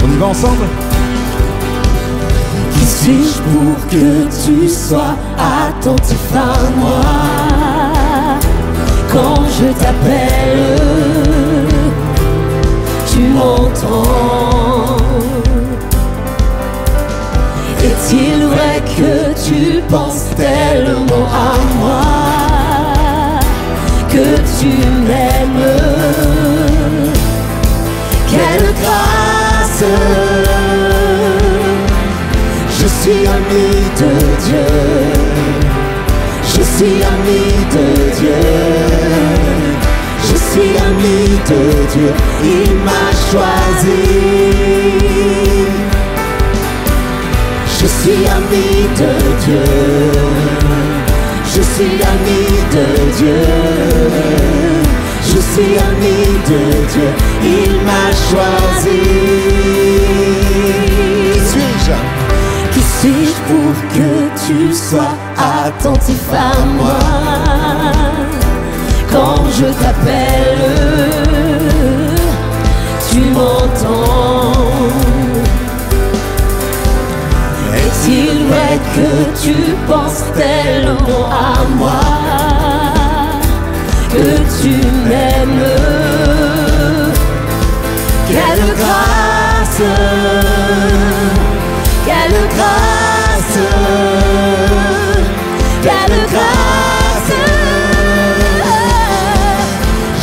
On y va ensemble? Qui suis-je pour que tu sois attentif à moi? Quand je t'appelle, tu m'entends. Est-il vrai que tu penses tellement à moi, que tu m'aimes? Quelle grâce! Je suis ami de Dieu, je suis ami de Dieu, je suis ami de Dieu, il m'a choisi. Je suis ami de Dieu, je suis ami de Dieu, je suis ami de Dieu, il m'a choisi. Qui suis-je? Qui suis-je pour que tu sois attentif à moi? Quand je t'appelle, tu m'entends. Est-il vrai que tu penses tellement à moi, que tu m'aimes? Quelle grâce! Quelle grâce! Quelle grâce!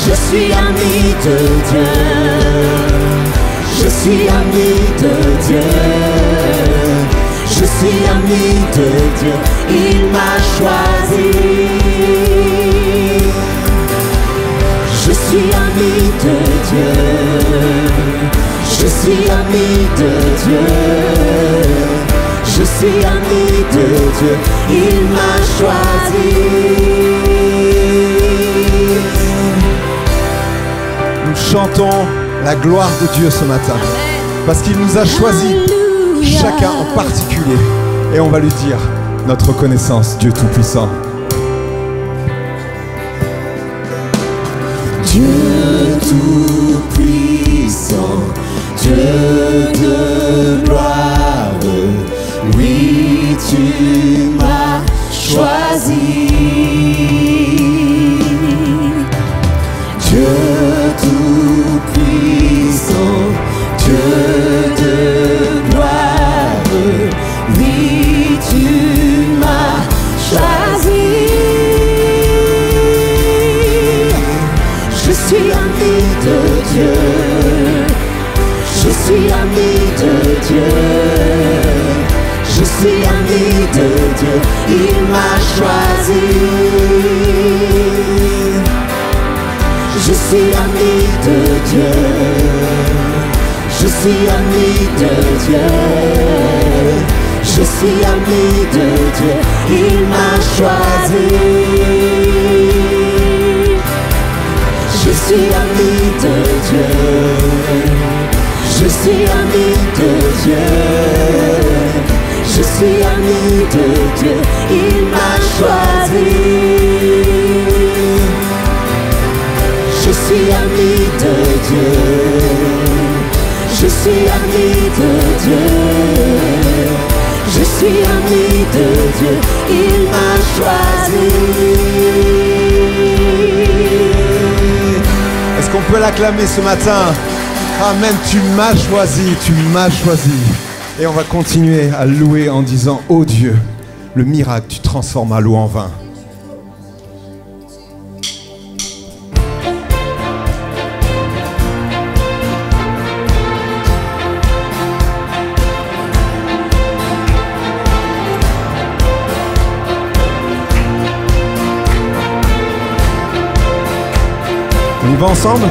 Je suis ami de Dieu, je suis ami de Dieu, je suis ami de Dieu, il m'a choisi. Je suis ami de Dieu, je suis ami de Dieu, je suis ami de Dieu, il m'a choisi. Nous chantons la gloire de Dieu ce matin, parce qu'il nous a choisis, chacun en particulier, et on va lui dire notre reconnaissance, Dieu Tout-Puissant. Dieu Tout-Puissant, Dieu de gloire, oui, tu m'as choisi. Dieu Tout-Puissant, Dieu de gloire, oui, tu m'as choisi. Je suis ami de Dieu, je suis ami de Dieu, je suis ami de Dieu, il m'a choisi. Je suis ami de Dieu, je suis ami de Dieu, je suis ami de Dieu, il m'a choisi. Je suis ami de Dieu, je suis ami de Dieu, je suis ami de Dieu, il m'a choisi. Je suis ami de Dieu, je suis ami de Dieu, je suis ami de Dieu, il m'a choisi. Est-ce qu'on peut l'acclamer ce matin? Amen, tu m'as choisi, tu m'as choisi. Et on va continuer à louer en disant: oh Dieu, le miracle, tu transformes à l'eau en vin. On y va ensemble?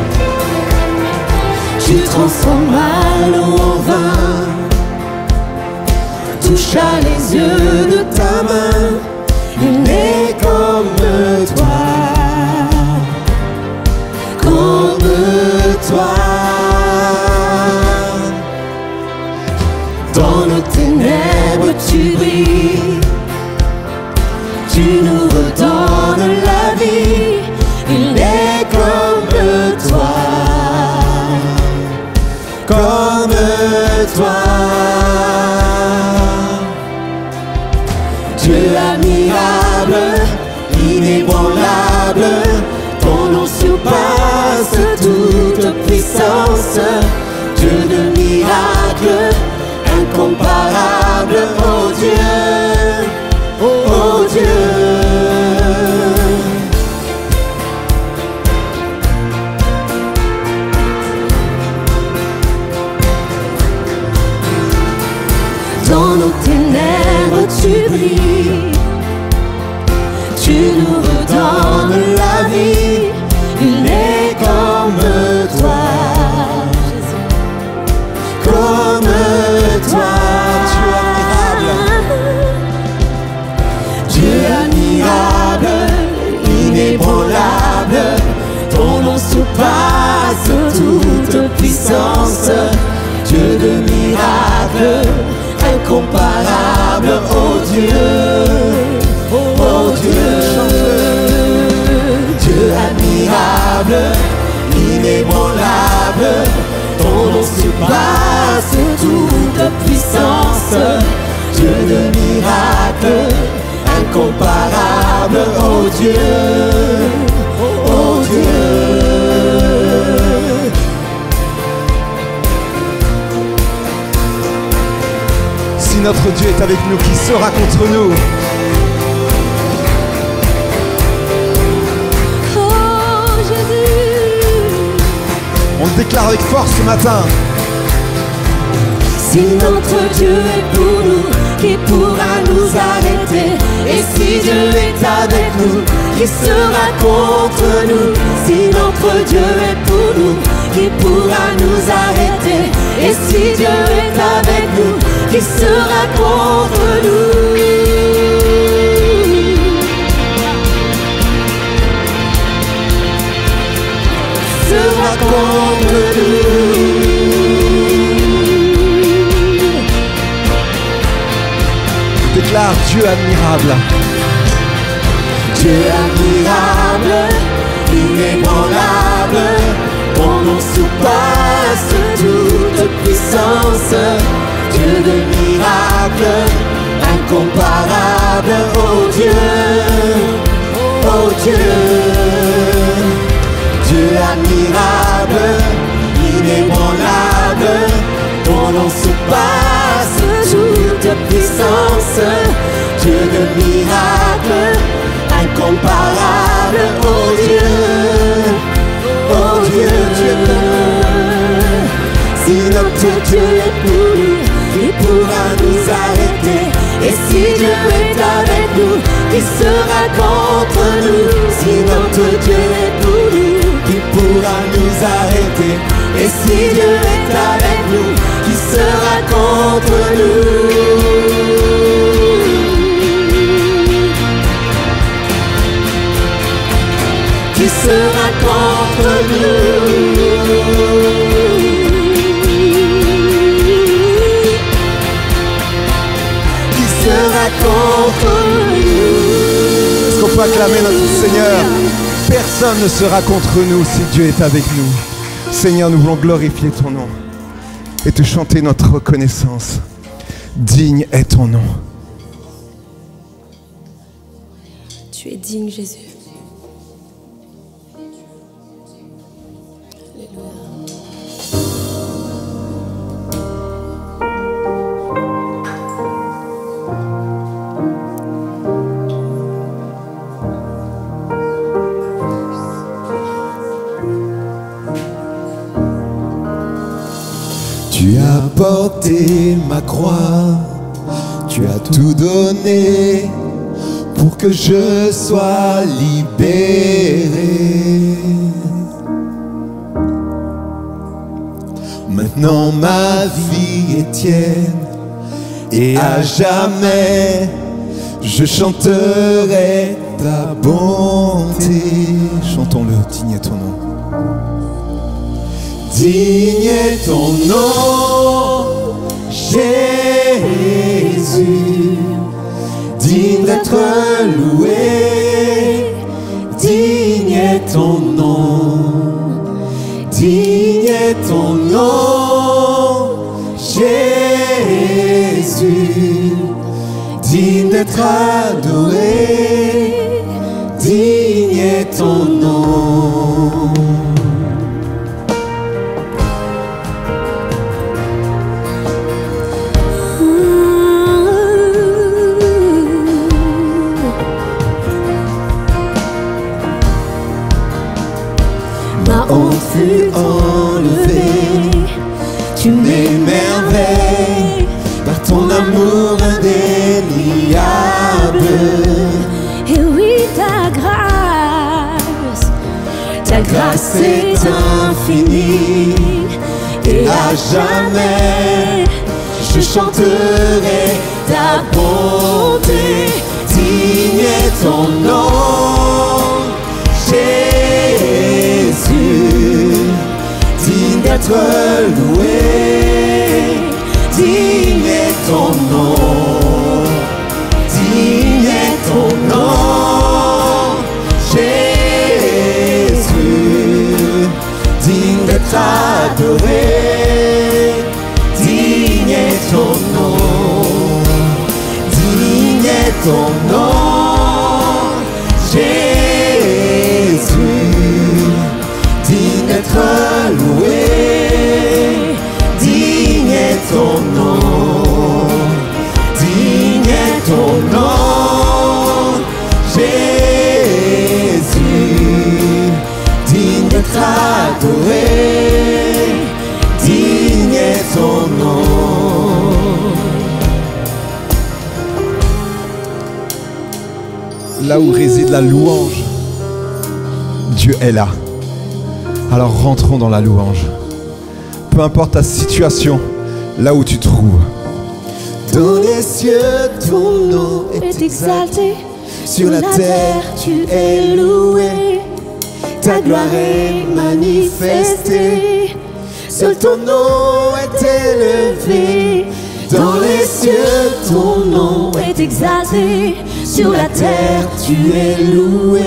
Tu transformes à l'eau en vin, touche à les yeux de ta main, il n'est comme toi, comme toi. Dans nos ténèbres tu brilles, tu nous redonnes la vie, il est comme toi, comme toi. Dieu admirable, inébranlable, ton nom surpasse toute puissance. Dieu de miracles, incomparable, oh Dieu, oh Dieu. Dans nos ténèbres tu brilles, tu nous redonnes la vie, il n'est comme toi, comme toi. Dieu admirable, inébranlable, ton nom surpasse toute puissance. Dieu de miracles, incomparable, oh Dieu, oh Dieu. Dieu admirable, inébranlable, ton nom surpasse toute puissance. Dieu de miracles, incomparable, oh Dieu, oh Dieu. Si notre Dieu est avec nous, qui sera contre nous? Oh Jésus, on le déclare avec force ce matin. si notre Dieu est pour nous, qui pourra nous arrêter? Et si Dieu est avec nous, qui sera contre nous? Si notre Dieu est pour nous, qui pourra nous arrêter? Et si Dieu est avec nous, qui sera contre nous? Sera contre nous. Déclare Dieu admirable. Dieu admirable, inébranlable, ton nom surpasse toute puissance. Dieu de miracles, incomparable, oh Dieu, oh Dieu. Dieu admirable, inébranlable, ton nom surpasse toute puissance. Dieu de miracles, incomparable, oh Dieu, oh Dieu, Dieu. Si notre Dieu est pour nous, il pourra nous arrêter. Et si Dieu est avec nous, qui sera contre nous? Si notre Dieu est pour nous, qui pourra nous arrêter? Et si Dieu est avec nous, qui sera contre nous? Qui sera contre nous? Qui sera contre nous? Est-ce qu'on peut acclamer notre Seigneur? Personne ne sera contre nous si Dieu est avec nous. Seigneur, nous voulons glorifier ton nom et te chanter notre reconnaissance. Digne est ton nom. Tu es digne, Jésus. Tu as porté ma croix, tu as tout donné pour que je sois libéré. Maintenant ma vie est tienne et à jamais je chanterai ta bonté. Chantons-le, digne est ton nom. Digne est ton nom, Jésus, digne d'être loué, digne est ton nom, digne est ton nom, Jésus. Jésus, digne d'être adoré, digne est ton nom. Ma honte fut enlevée, tu m'émerveilles Par ton amour indéniable. Et oui, ta grâce est infinie. Et à jamais, Je chanterai ta bonté. digne est ton nom, Jésus, digne d'être loué, digne est ton nom, digne est ton nom, Jésus, digne d'être adoré, digne est ton nom, digne est ton nom, Jésus, digne d'être loué, digne est ton nom, digne est ton nom, Jésus, digne d'être adoré, digne est ton nom. Là où réside la louange, Dieu est là. Alors rentrons dans la louange. Peu importe ta situation, là où tu te trouves. Dans les cieux, ton nom est exalté. Sur la terre, tu es loué. Ta gloire est manifestée. Seul ton nom est élevé. Dans les cieux, ton nom est exalté. Sur la terre, tu es loué.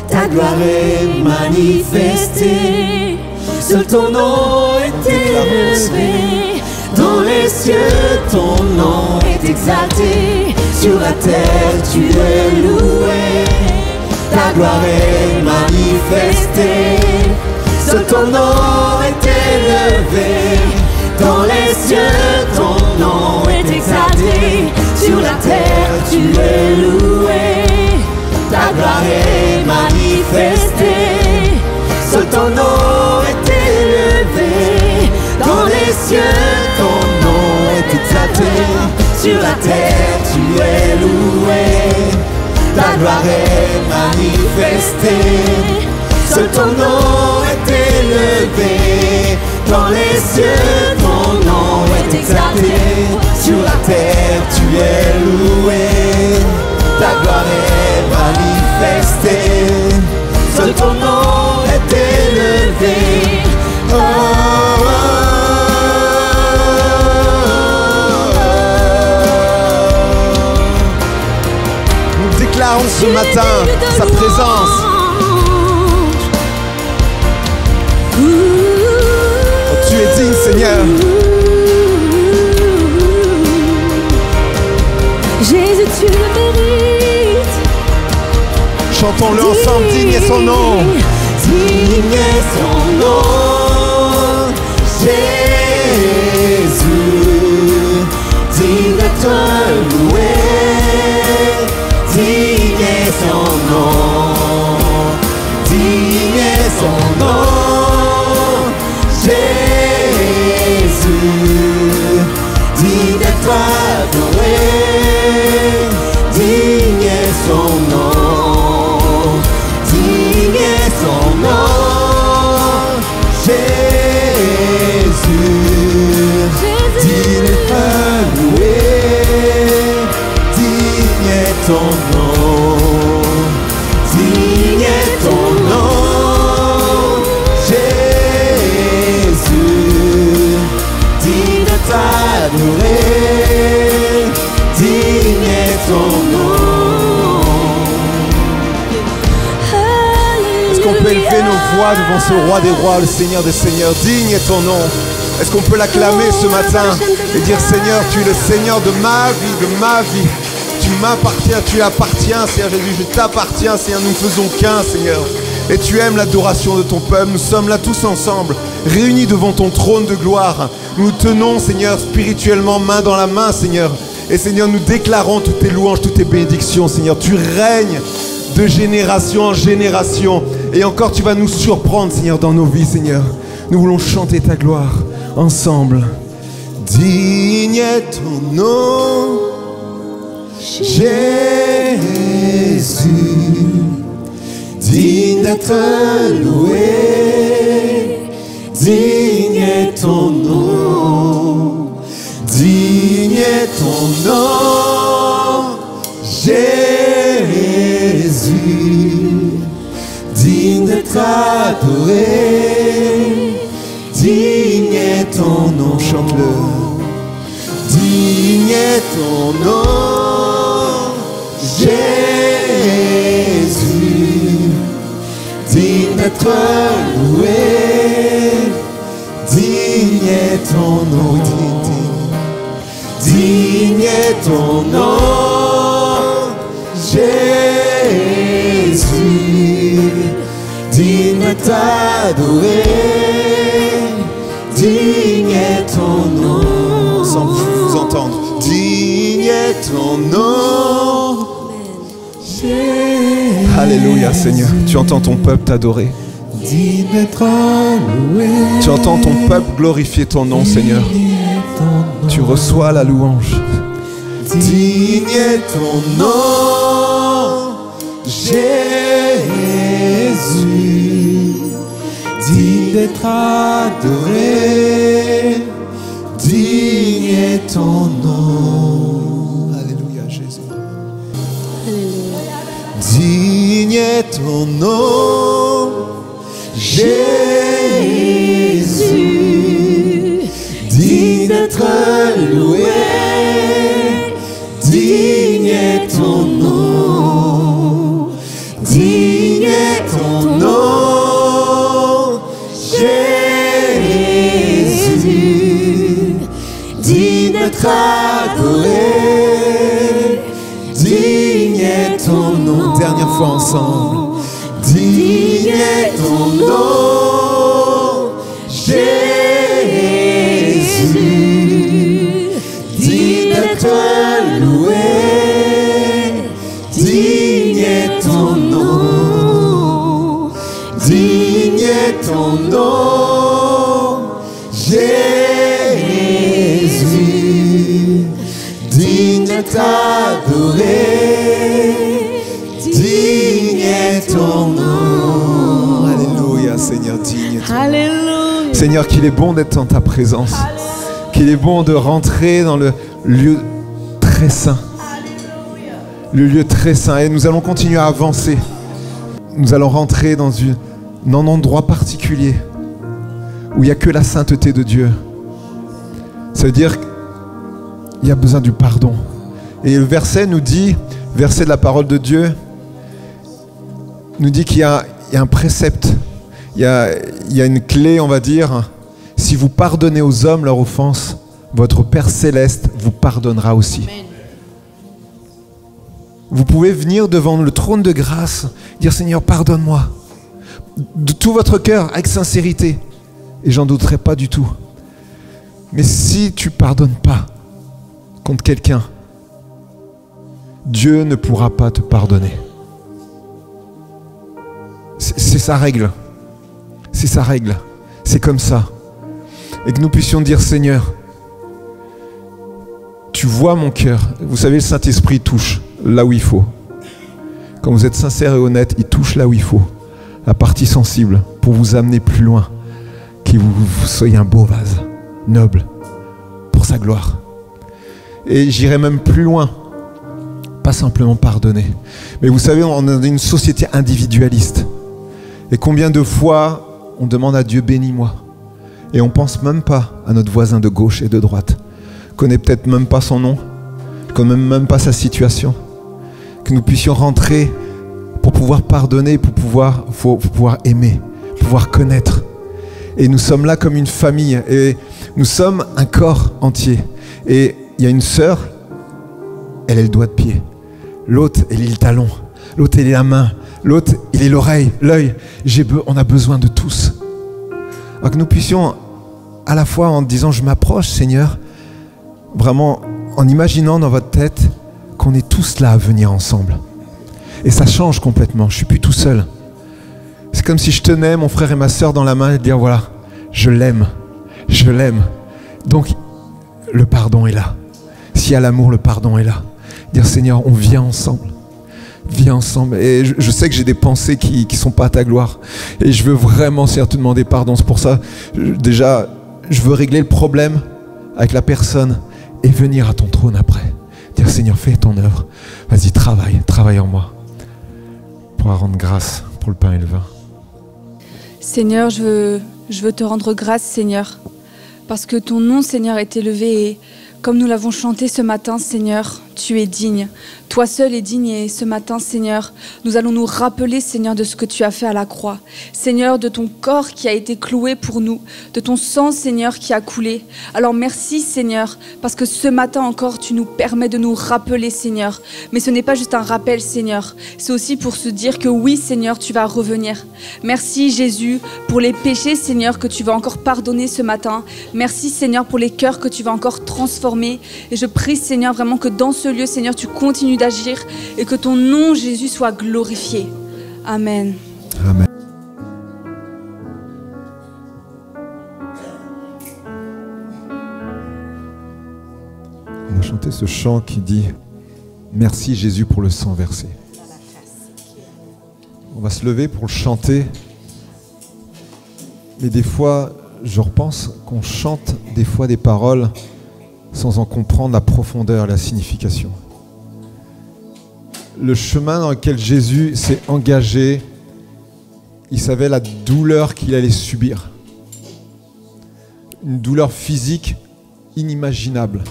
Ta gloire est manifestée. Seul ton nom est élevé. Dans les cieux, ton nom est exalté. Sur la terre, tu es loué. Ta gloire est manifestée. Seul ton nom est élevé. Dans les cieux, ton nom est exalté. Sur la terre, tu es loué. Ta gloire est manifestée. Seul ton nom est élevé. Dans les cieux, ton nom est exalté. Sur la terre, tu es loué. Ta gloire est manifestée. Seul ton nom est élevé. Dans les cieux, ton nom est exalté. Sur la terre, tu es loué. Ta gloire est manifestée. Seul ton nom est élevé. Oh, oh, oh. Nous déclarons ce matin sa présence. Oh, tu es digne, Seigneur. Jésus, tu le mérites. Chantons-le ensemble, digne est son nom. Digne est son nom, Jésus, digne d'être loué, digne est son nom, digne est son nom, Jésus, digne d'être adoré, digne est son nom, digne est son nom, Jésus, digne est loué, digne est ton nom, digne est ton nom, Jésus, digne d'être adoré, digne est ton nom. Est-ce qu'on peut élever nos voix devant ce roi des rois, le Seigneur des seigneurs? Digne est ton nom. Est-ce qu'on peut l'acclamer ce matin et dire Seigneur, tu es le Seigneur de ma vie. Tu m'appartiens, tu appartiens, Seigneur Jésus, je t'appartiens, Seigneur, nous ne faisons qu'un, Seigneur. Et tu aimes l'adoration de ton peuple, nous sommes là tous ensemble, réunis devant ton trône de gloire. Nous tenons, Seigneur, spirituellement, main dans la main, Seigneur. Et Seigneur, nous déclarons toutes tes louanges, toutes tes bénédictions, Seigneur. Tu règnes de génération en génération. Et encore, tu vas nous surprendre, Seigneur, dans nos vies, Seigneur. Nous voulons chanter ta gloire ensemble. Digne est ton nom, Jésus, digne d'être loué, digne est ton nom, digne est ton nom, Jésus, digne d'être adoré, digne est ton nom, chante-le, digne est ton nom. Jésus, digne d'être loué, digne est ton nom, digne est ton nom, Jésus, digne d'être adoré, digne est ton nom, sans vous entendre, digne est ton nom. Alléluia Seigneur, tu entends ton peuple t'adorer. Tu entends ton peuple glorifier ton nom Seigneur. Tu reçois la louange. Digne est ton nom, Jésus, digne d'être adoré, digne est ton nom. Alléluia Jésus. Digne est ton nom, Jésus, digne d'être loué, digne est ton nom, digne est ton nom, Jésus, digne d'être adoré, digne est ton nom. Dernière fois ensemble. Digne est ton nom, Jésus, digne d'être loué, digne est ton nom, digne est ton nom, Jésus, digne d'être adoré, digne est ton nom. Alléluia, Seigneur, digne est ton nom. Alléluia. Seigneur, qu'il est bon d'être en ta présence. Qu'il est bon de rentrer dans le lieu très saint. Le lieu très saint. Et nous allons continuer à avancer. Nous allons rentrer dans un endroit particulier où il n'y a que la sainteté de Dieu. Ça veut dire qu'il y a besoin du pardon. Et le verset nous dit, verset de la parole de Dieu, nous dit qu'il y a un précepte, il y a une clé, on va dire. Si vous pardonnez aux hommes leurs offenses, votre Père Céleste vous pardonnera aussi. Amen. Vous pouvez venir devant le trône de grâce, dire Seigneur, pardonne-moi. De tout votre cœur, avec sincérité. Et j'en douterai pas du tout. Mais si tu ne pardonnes pas contre quelqu'un, Dieu ne pourra pas te pardonner. C'est sa règle. C'est sa règle. C'est comme ça. Et que nous puissions dire, Seigneur, tu vois mon cœur. Vous savez, le Saint-Esprit touche là où il faut. Quand vous êtes sincère et honnête, il touche là où il faut. La partie sensible pour vous amener plus loin. Que vous soyez un beau vase, noble, pour sa gloire. Et j'irai même plus loin. Pas simplement pardonner. Mais vous savez, on est dans une société individualiste. Et combien de fois on demande à Dieu, bénis-moi. Et on ne pense même pas à notre voisin de gauche et de droite. On ne connaît peut-être même pas son nom. On ne connaît même pas sa situation. Que nous puissions rentrer pour pouvoir pardonner, pour pouvoir aimer, pouvoir connaître. Et nous sommes là comme une famille. Et Nous sommes un corps entier. Et il y a une sœur, elle est le doigt de pied. L'autre, elle est le talon. L'autre, elle est la main. L'autre, il est l'oreille, l'œil. On a besoin de tous. Alors que nous puissions, à la fois en disant, je m'approche, Seigneur, vraiment en imaginant dans votre tête qu'on est tous là à venir ensemble. Et ça change complètement. Je ne suis plus tout seul. C'est comme si je tenais mon frère et ma sœur dans la main et dire, voilà, je l'aime. Je l'aime. Donc, le pardon est là. S'il y a l'amour, le pardon est là. Dire, Seigneur, on vient ensemble. Viens ensemble. Et je sais que j'ai des pensées qui ne sont pas à ta gloire. Et je veux vraiment, Seigneur, te demander pardon. C'est pour ça, déjà, je veux régler le problème avec la personne et venir à ton trône après. Dire, Seigneur, fais ton œuvre. Vas-y, travaille en moi. Pour rendre grâce pour le pain et le vin. Seigneur, je veux te rendre grâce, Seigneur, parce que ton nom, Seigneur, est élevé et comme nous l'avons chanté ce matin, Seigneur, tu es digne. Toi seul es digne et ce matin, Seigneur, nous allons nous rappeler, Seigneur, de ce que tu as fait à la croix. Seigneur, de ton corps qui a été cloué pour nous, de ton sang, Seigneur, qui a coulé. Alors merci, Seigneur, parce que ce matin encore, tu nous permets de nous rappeler, Seigneur. Mais ce n'est pas juste un rappel, Seigneur. C'est aussi pour se dire que oui, Seigneur, tu vas revenir. Merci, Jésus, pour les péchés, Seigneur, que tu vas encore pardonner ce matin. Merci, Seigneur, pour les cœurs que tu vas encore transformer. Et je prie, Seigneur, vraiment que dans ce lieu, Seigneur, tu continues d'agir et que ton nom, Jésus, soit glorifié. Amen. Amen. On a chanté ce chant qui dit « Merci Jésus pour le sang versé ». On va se lever pour le chanter. Mais des fois, je repense qu'on chante des fois des paroles sans en comprendre la profondeur et la signification. Le chemin dans lequel Jésus s'est engagé, il savait la douleur qu'il allait subir. Une douleur physique inimaginable.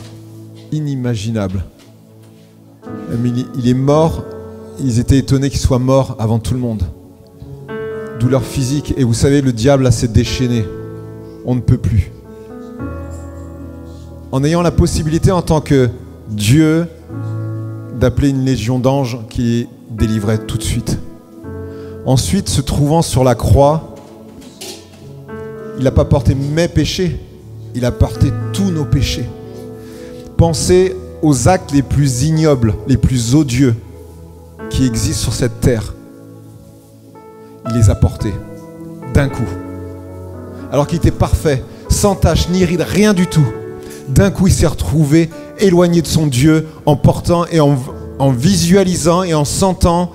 Inimaginable. Il est mort, ils étaient étonnés qu'il soit mort avant tout le monde. Douleur physique, et vous savez, le diable a s'est déchaîné. On ne peut plus. En ayant la possibilité en tant que Dieu d'appeler une légion d'anges qui délivrait tout de suite. Ensuite, se trouvant sur la croix, il n'a pas porté mes péchés, il a porté tous nos péchés. Pensez aux actes les plus ignobles, les plus odieux qui existent sur cette terre. Il les a portés d'un coup. Alors qu'il était parfait, sans tache ni ride, rien du tout. D'un coup, il s'est retrouvé éloigné de son Dieu en portant et en visualisant et en sentant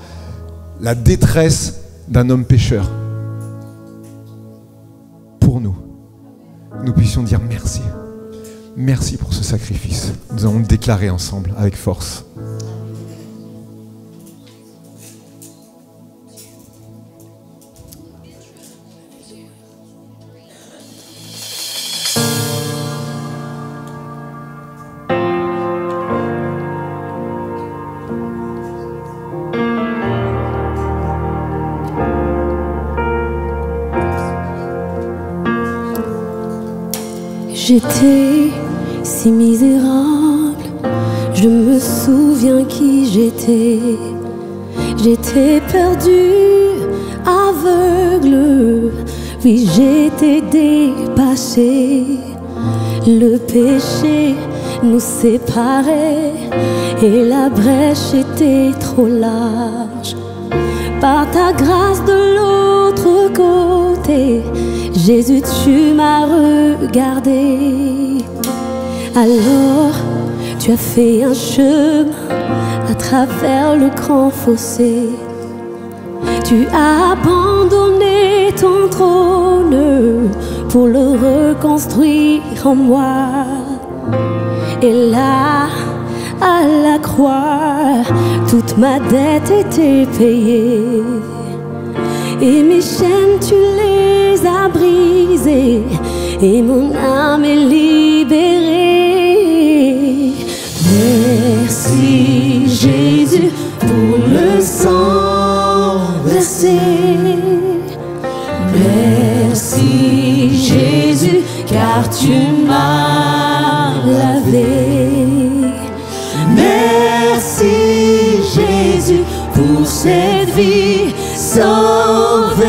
la détresse d'un homme pécheur. Pour nous, nous puissions dire merci. Merci pour ce sacrifice. Nous allons le déclarer ensemble avec force. J'étais si misérable, je me souviens qui j'étais. J'étais perdue, aveugle, oui j'étais dépassée. Le péché nous séparait et la brèche était trop large. Par ta grâce de l'autre côté, Jésus, tu m'as regardé. Alors, tu as fait un chemin à travers le grand fossé. Tu as abandonné ton trône pour le reconstruire en moi. Et là, à la croix, toute ma dette était payée. Et mes chaînes, tu les as brisées, et mon âme est libérée. Merci Jésus pour le sang versé. Merci Jésus car tu m'as laver. Merci Jésus pour cette vie sauvée.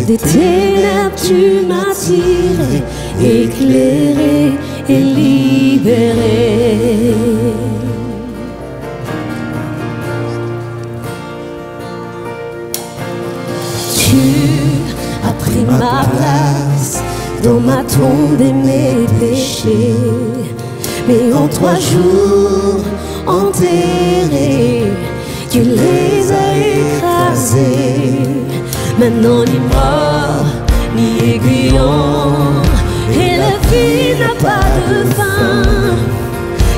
Des ténèbres tu m'as tiré, éclairé et libéré. Tu as pris ma place dans ma tombe et mes péchés. Mais en 3 jours enterrés, tu les as écrasés. Maintenant ni mort, ni aiguillon, et la vie n'a pas de fin,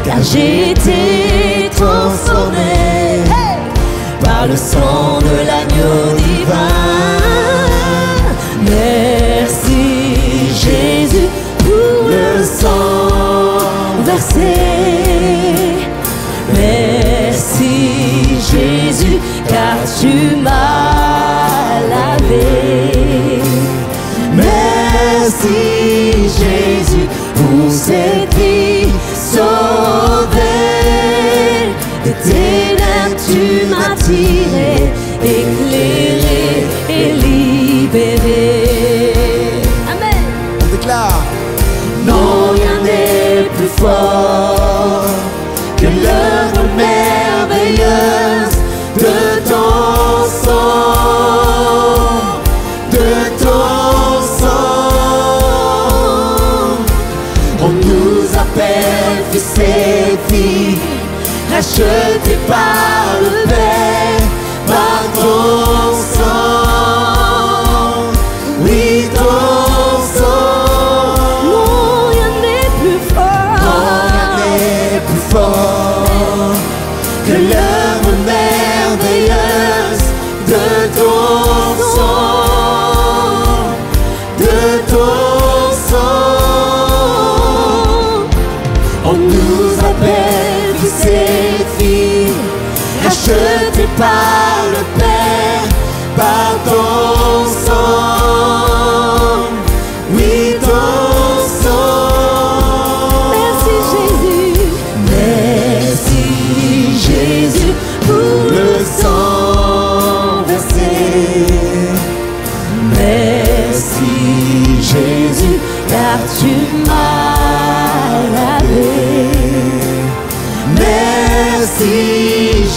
car j'ai été transformé par le sang de l'agneau divin. Merci Jésus pour le sang versé. Merci Jésus car tu m'as lavé. Merci Jésus pour cette vie sauvée. Des ténèbres tu m'as tiré, éclairé et libéré. Amen. On déclare. Non, rien n'est plus fort que l'œuvre merveilleuse de ton sang, de ton sang. On nous appelle fils et filles, rachetés par le Père, par ton sang. Oui, ton sang. Non, rien n'est plus fort. Non, rien n'est plus fort que l'œuvre merveilleuse de ton sang, de ton sang. On nous appelle fils et filles, rachetés par le Père, par ton sang. Oui, ton sang. Merci Jésus. Merci Jésus pour le sang versé. Merci Jésus car tu m'as lavé. Merci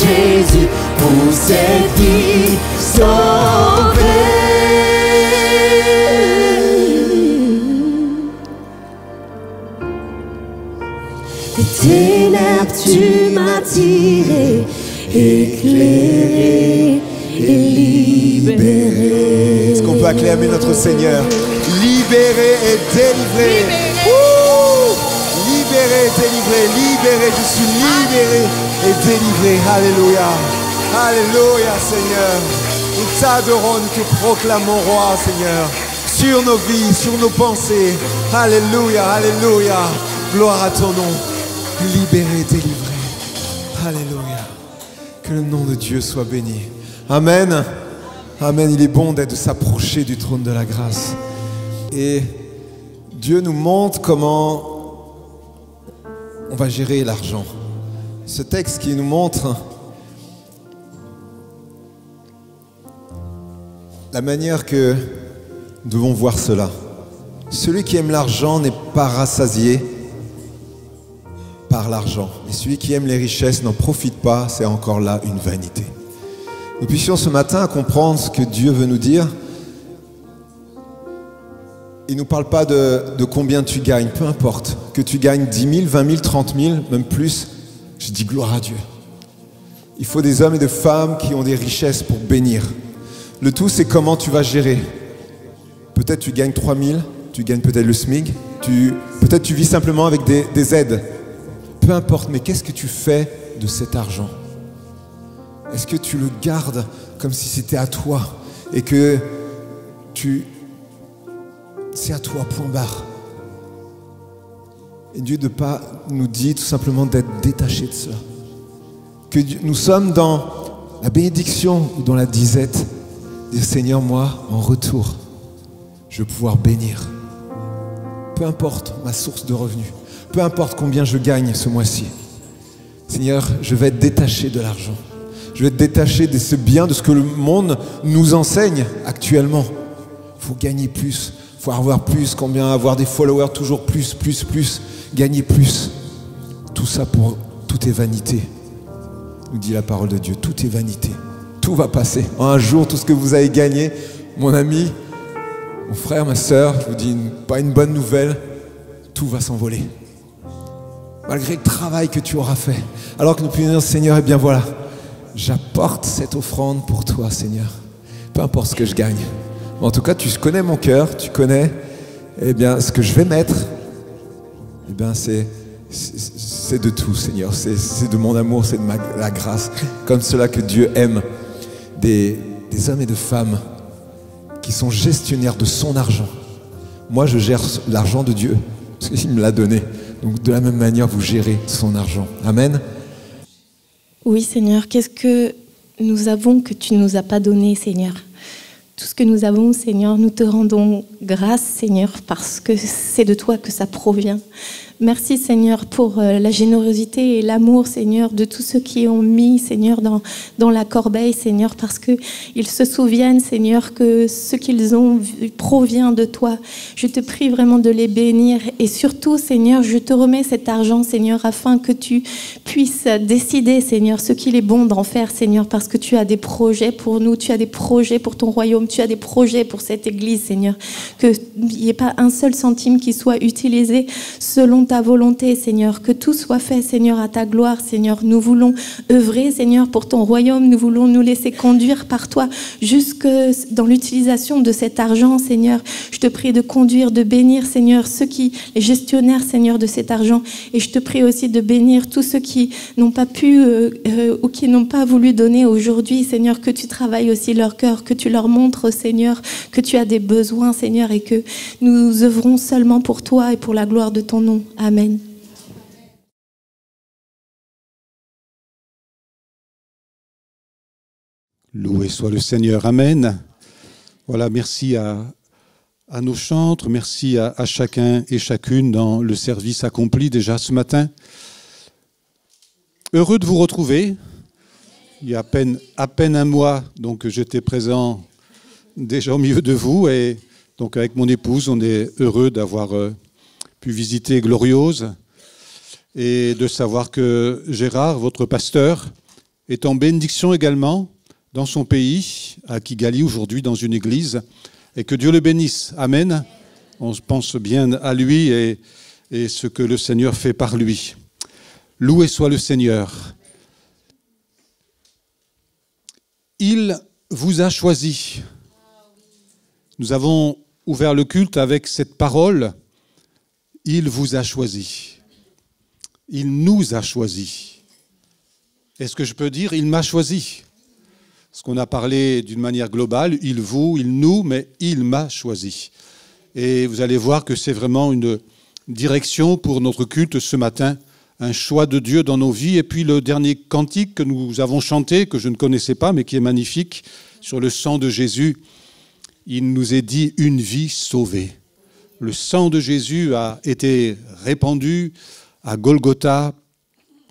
Jésus pour cette vie sauvée. Des ténèbres tu m'as tiré, éclairé et libéré. Est-ce qu'on peut acclamer notre Seigneur? Libéré et délivré. Ouh! Libéré et délivré, libéré, je suis libéré et délivré. Alléluia. Alléluia, Seigneur. Nous t'adorons, nous te proclamons roi, Seigneur, sur nos vies, sur nos pensées. Alléluia, alléluia. Gloire à ton nom. Libéré et délivré. Alléluia. Que le nom de Dieu soit béni. Amen. Amen. Il est bon d'être de s'approcher du trône de la grâce. Et Dieu nous montre comment on va gérer l'argent. Ce texte qui nous montre la manière que nous devons voir cela. Celui qui aime l'argent n'est pas rassasié par l'argent. Et celui qui aime les richesses n'en profite pas, c'est encore là une vanité. Nous puissions ce matin comprendre ce que Dieu veut nous dire. Il ne nous parle pas de combien tu gagnes, peu importe. Que tu gagnes 10 000, 20 000, 30 000, même plus, je dis gloire à Dieu. Il faut des hommes et des femmes qui ont des richesses pour bénir. Le tout, c'est comment tu vas gérer. Peut-être tu gagnes 3 000, tu gagnes peut-être le SMIC, peut-être tu vis simplement avec des aides. Peu importe, mais qu'est-ce que tu fais de cet argent? Est-ce que tu le gardes comme si c'était à toi et que c'est à toi, point barre? Et Dieu ne pas nous dit tout simplement d'être détachés de cela. Que nous sommes dans la bénédiction ou dans la disette. Dire Seigneur, moi, en retour, je vais pouvoir bénir. Peu importe ma source de revenus. peu importe combien je gagne ce mois-ci, Seigneur, je vais être détaché de l'argent. Je vais être détaché de ce bien, de ce que le monde nous enseigne actuellement. Il faut gagner plus, il faut avoir plus, combien avoir des followers, toujours plus, gagner plus. Tout ça tout est vanité, nous dit la parole de Dieu, tout est vanité. Tout va passer. En un jour, tout ce que vous avez gagné, mon ami, mon frère, ma soeur, je vous dis pas une bonne nouvelle, tout va s'envoler. Malgré le travail que tu auras fait. Alors que nous puissions dire, Seigneur, eh bien voilà, j'apporte cette offrande pour toi, Seigneur. Peu importe ce que je gagne. En tout cas, tu connais mon cœur, tu connais eh bien, ce que je vais mettre. Eh bien, c'est de tout, Seigneur. C'est de mon amour, c'est de la grâce. Comme cela que Dieu aime des hommes et de femmes qui sont gestionnaires de son argent. Moi, je gère l'argent de Dieu, parce qu'il me l'a donné. Donc, de la même manière, vous gérez son argent. Amen. Oui, Seigneur, qu'est-ce que nous avons que tu ne nous as pas donné, Seigneur? Tout ce que nous avons, Seigneur, nous te rendons grâce, Seigneur, parce que c'est de toi que ça provient. Merci, Seigneur, pour la générosité et l'amour, Seigneur, de tous ceux qui ont mis, Seigneur, dans la corbeille, Seigneur, parce qu'ils se souviennent, Seigneur, que ce qu'ils ont vu provient de toi. Je te prie vraiment de les bénir et surtout, Seigneur, je te remets cet argent, Seigneur, afin que tu puisses décider, Seigneur, ce qu'il est bon d'en faire, Seigneur, parce que tu as des projets pour nous, tu as des projets pour ton royaume, tu as des projets pour cette Église, Seigneur, qu'il n'y ait pas un seul centime qui soit utilisé selon ta volonté, Seigneur, que tout soit fait, Seigneur, à ta gloire, Seigneur. Nous voulons œuvrer, Seigneur, pour ton royaume. Nous voulons nous laisser conduire par toi jusque dans l'utilisation de cet argent, Seigneur. Je te prie de conduire, de bénir, Seigneur, les gestionnaires, Seigneur, de cet argent. Et je te prie aussi de bénir tous ceux qui n'ont pas pu ou qui n'ont pas voulu donner aujourd'hui, Seigneur, que tu travailles aussi leur cœur, que tu leur montres, Seigneur, que tu as des besoins, Seigneur, et que nous œuvrons seulement pour toi et pour la gloire de ton nom. Amen. Loué soit le Seigneur. Amen. Voilà, merci à nos chantres, merci à chacun et chacune dans le service accompli déjà ce matin. Heureux de vous retrouver. Il y a à peine un mois, donc j'étais présent déjà au milieu de vous et donc avec mon épouse, on est heureux d'avoir pu visiter Gloriose et de savoir que Gérard, votre pasteur, est en bénédiction également dans son pays, à Kigali aujourd'hui, dans une église, et que Dieu le bénisse. Amen. On pense bien à lui et ce que le Seigneur fait par lui. Loué soit le Seigneur. Il vous a choisi. Nous avons ouvert le culte avec cette parole. Il vous a choisi. Il nous a choisi. Est-ce que je peux dire, il m'a choisi? Parce qu'on a parlé d'une manière globale, il vous, il nous, mais il m'a choisi. Et vous allez voir que c'est vraiment une direction pour notre culte ce matin, un choix de Dieu dans nos vies. Et puis le dernier cantique que nous avons chanté, que je ne connaissais pas, mais qui est magnifique, sur le sang de Jésus, il nous est dit une vie sauvée. Le sang de Jésus a été répandu à Golgotha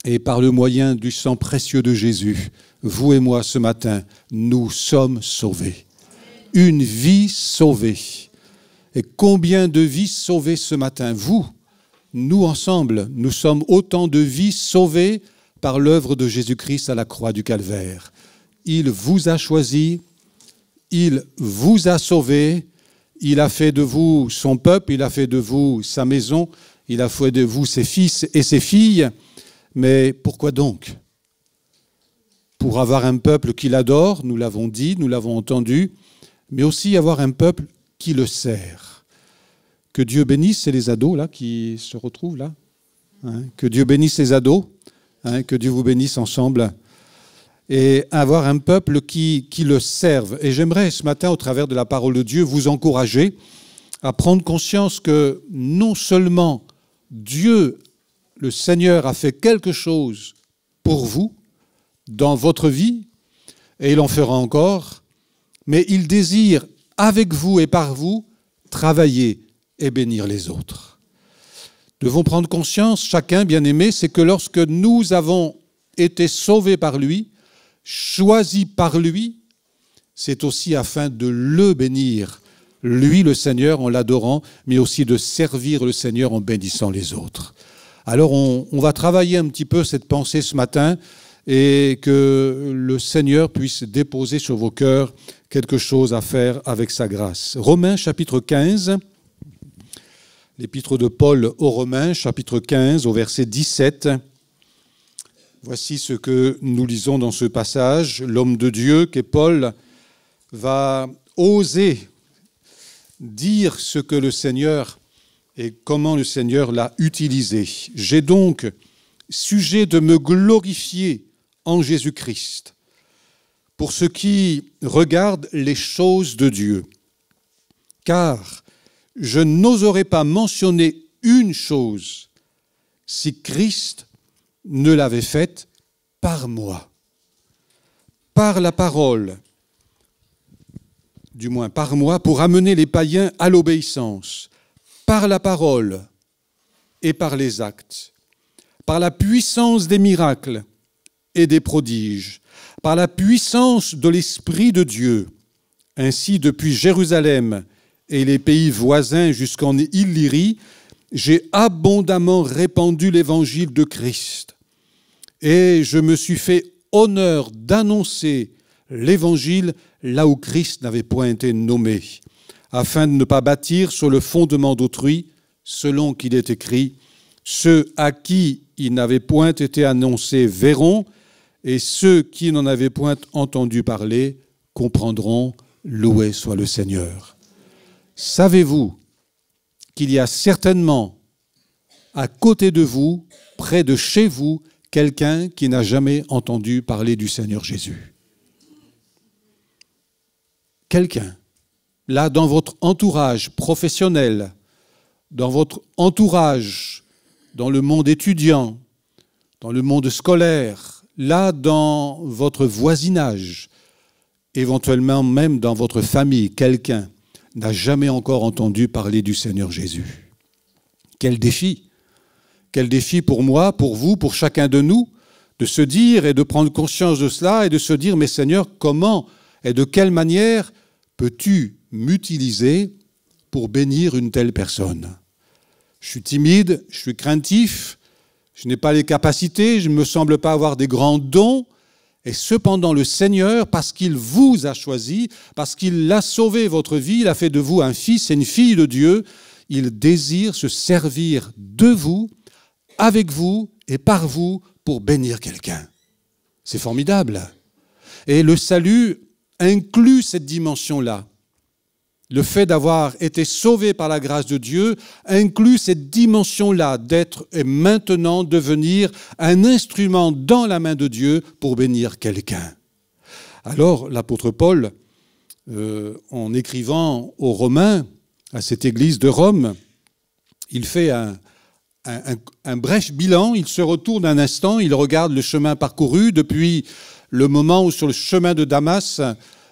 et par le moyen du sang précieux de Jésus, vous et moi ce matin, nous sommes sauvés. Une vie sauvée. Et combien de vies sauvées ce matin? Vous, nous ensemble, nous sommes autant de vies sauvées par l'œuvre de Jésus-Christ à la croix du Calvaire. Il vous a choisi, il vous a sauvés, il a fait de vous son peuple, il a fait de vous sa maison, il a fait de vous ses fils et ses filles. Mais pourquoi donc? Pour avoir un peuple qui l'adore, nous l'avons dit, nous l'avons entendu, mais aussi avoir un peuple qui le sert. Que Dieu bénisse, c'est les ados là qui se retrouvent là. Hein, que Dieu bénisse les ados, hein, que Dieu vous bénisse ensemble. Et avoir un peuple qui le serve. Et j'aimerais ce matin, au travers de la parole de Dieu, vous encourager à prendre conscience que non seulement Dieu, le Seigneur, a fait quelque chose pour vous, dans votre vie, et il en fera encore, mais il désire, avec vous et par vous, travailler et bénir les autres. devons prendre conscience, chacun, bien-aimé, c'est que lorsque nous avons été sauvés par lui, choisis par lui, c'est aussi afin de le bénir, lui le Seigneur, en l'adorant, mais aussi de servir le Seigneur en bénissant les autres. Alors on va travailler un petit peu cette pensée ce matin et que le Seigneur puisse déposer sur vos cœurs quelque chose à faire avec sa grâce. Romains chapitre 15, l'épître de Paul aux Romains, chapitre 15, au verset 17. Voici ce que nous lisons dans ce passage. L'homme de Dieu, qu'est Paul, va oser dire ce que le Seigneur et comment le Seigneur l'a utilisé. J'ai donc sujet de me glorifier en Jésus-Christ pour ce qui regarde les choses de Dieu. Car je n'oserais pas mentionner une chose si Christ ne l'avait faite par moi, par la parole, du moins par moi, pour amener les païens à l'obéissance, par la parole et par les actes, par la puissance des miracles et des prodiges, par la puissance de l'Esprit de Dieu. Ainsi, depuis Jérusalem et les pays voisins jusqu'en Illyrie, j'ai abondamment répandu l'évangile de Christ. Et je me suis fait honneur d'annoncer l'évangile là où Christ n'avait point été nommé, afin de ne pas bâtir sur le fondement d'autrui, selon qu'il est écrit, ceux à qui il n'avait point été annoncé verront, et ceux qui n'en avaient point entendu parler comprendront, loué soit le Seigneur. Savez-vous qu'il y a certainement à côté de vous, près de chez vous, quelqu'un qui n'a jamais entendu parler du Seigneur Jésus? Quelqu'un, là dans votre entourage professionnel, dans votre entourage, dans le monde étudiant, dans le monde scolaire, là dans votre voisinage, éventuellement même dans votre famille, quelqu'un n'a jamais encore entendu parler du Seigneur Jésus. Quel défi! Quel défi pour moi, pour vous, pour chacun de nous, de se dire et de prendre conscience de cela et de se dire, mais Seigneur, comment et de quelle manière peux-tu m'utiliser pour bénir une telle personne? Je suis timide, je suis craintif, je n'ai pas les capacités, je ne me semble pas avoir des grands dons, et cependant le Seigneur, parce qu'il vous a choisi, parce qu'il a sauvé votre vie, il a fait de vous un fils et une fille de Dieu, il désire se servir de vous, avec vous et par vous pour bénir quelqu'un. C'est formidable. Et le salut inclut cette dimension-là. Le fait d'avoir été sauvé par la grâce de Dieu inclut cette dimension-là d'être et maintenant devenir un instrument dans la main de Dieu pour bénir quelqu'un. Alors l'apôtre Paul, en écrivant aux Romains, à cette église de Rome, il fait un bref bilan, il se retourne un instant, il regarde le chemin parcouru depuis le moment où sur le chemin de Damas,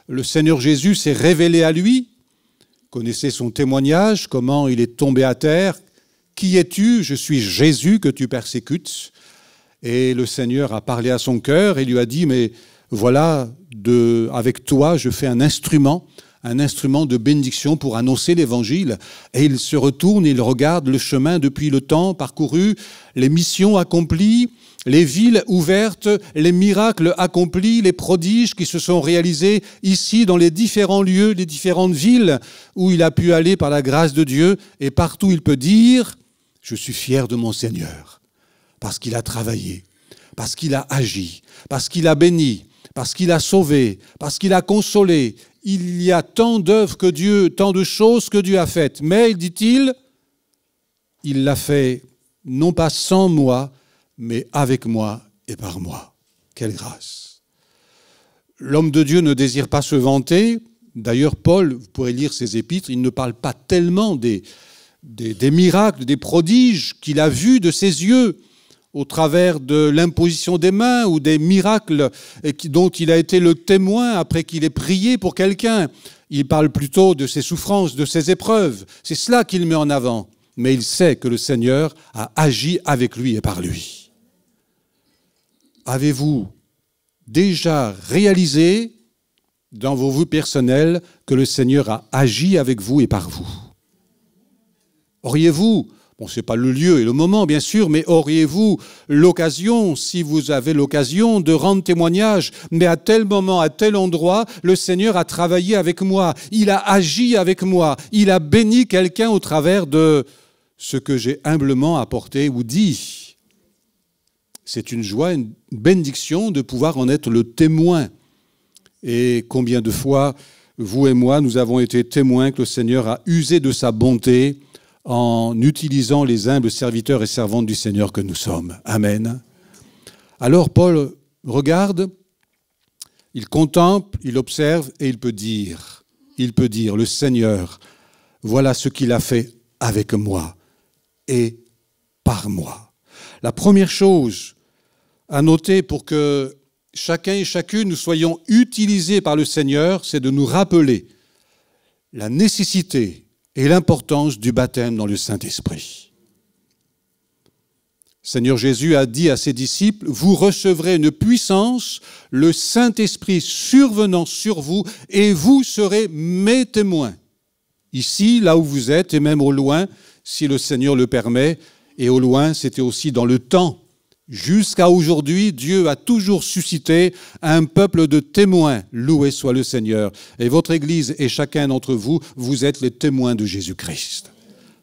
le Seigneur Jésus s'est révélé à lui. Connaissez son témoignage, comment il est tombé à terre. Qui es-tu? Je suis Jésus que tu persécutes. Et le Seigneur a parlé à son cœur et lui a dit, mais voilà, avec toi, je fais un instrument de bénédiction pour annoncer l'évangile. Et il se retourne, il regarde le chemin depuis le temps parcouru, les missions accomplies, les villes ouvertes, les miracles accomplis, les prodiges qui se sont réalisés ici dans les différents lieux, les différentes villes où il a pu aller par la grâce de Dieu. Et partout il peut dire, je suis fier de mon Seigneur, parce qu'il a travaillé, parce qu'il a agi, parce qu'il a béni, parce qu'il a sauvé, parce qu'il a consolé. Il y a tant d'œuvres que Dieu, tant de choses que Dieu a faites. Mais, dit-il, il l'a fait non pas sans moi, mais avec moi et par moi. Quelle grâce! L'homme de Dieu ne désire pas se vanter. D'ailleurs, Paul, vous pourrez lire ses épîtres, il ne parle pas tellement des miracles, des prodiges qu'il a vus de ses yeux au travers de l'imposition des mains ou des miracles dont il a été le témoin après qu'il ait prié pour quelqu'un. Il parle plutôt de ses souffrances, de ses épreuves. C'est cela qu'il met en avant. mais il sait que le Seigneur a agi avec lui et par lui. Avez-vous déjà réalisé dans vos vies personnelles que le Seigneur a agi avec vous et par vous? Auriez-vous, bon, ce n'est pas le lieu et le moment bien sûr, mais auriez-vous l'occasion, si vous avez l'occasion, de rendre témoignage, mais à tel moment, à tel endroit, le Seigneur a travaillé avec moi, il a agi avec moi, il a béni quelqu'un au travers de ce que j'ai humblement apporté ou dit. C'est une joie, une bénédiction de pouvoir en être le témoin. Et combien de fois, vous et moi, nous avons été témoins que le Seigneur a usé de sa bonté en utilisant les humbles serviteurs et servantes du Seigneur que nous sommes. Amen. Alors Paul regarde, il contemple, il observe et il peut dire, le Seigneur, voilà ce qu'il a fait avec moi et par moi. La première chose à noter pour que chacun et chacune nous soyons utilisés par le Seigneur, c'est de nous rappeler la nécessité et l'importance du baptême dans le Saint-Esprit. Seigneur Jésus a dit à ses disciples, vous recevrez une puissance, le Saint-Esprit survenant sur vous, et vous serez mes témoins. Ici, là où vous êtes, et même au loin, si le Seigneur le permet, et au loin, c'était aussi dans le temps. Jusqu'à aujourd'hui, Dieu a toujours suscité un peuple de témoins. Loué soit le Seigneur. Et votre Église et chacun d'entre vous, vous êtes les témoins de Jésus-Christ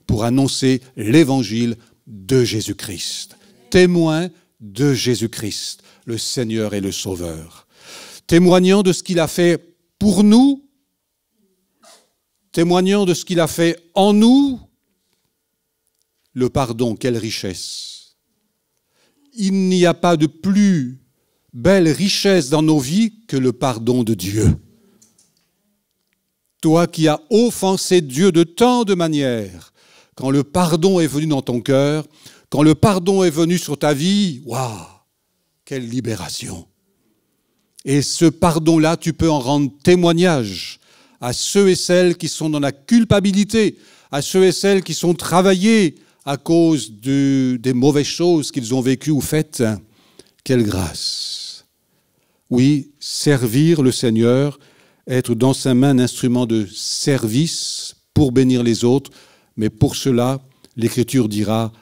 pour annoncer l'évangile de Jésus-Christ. Témoins de Jésus-Christ, le Seigneur et le Sauveur. Témoignant de ce qu'il a fait pour nous, témoignant de ce qu'il a fait en nous, le pardon, quelle richesse! Il n'y a pas de plus belle richesse dans nos vies que le pardon de Dieu. Toi qui as offensé Dieu de tant de manières, quand le pardon est venu dans ton cœur, quand le pardon est venu sur ta vie, waouh, quelle libération! Et ce pardon-là, tu peux en rendre témoignage à ceux et celles qui sont dans la culpabilité, à ceux et celles qui sont travaillés à cause des mauvaises choses qu'ils ont vécues ou faites. Quelle grâce! Oui, servir le Seigneur, être dans sa main un instrument de service pour bénir les autres, mais pour cela, l'Écriture dira,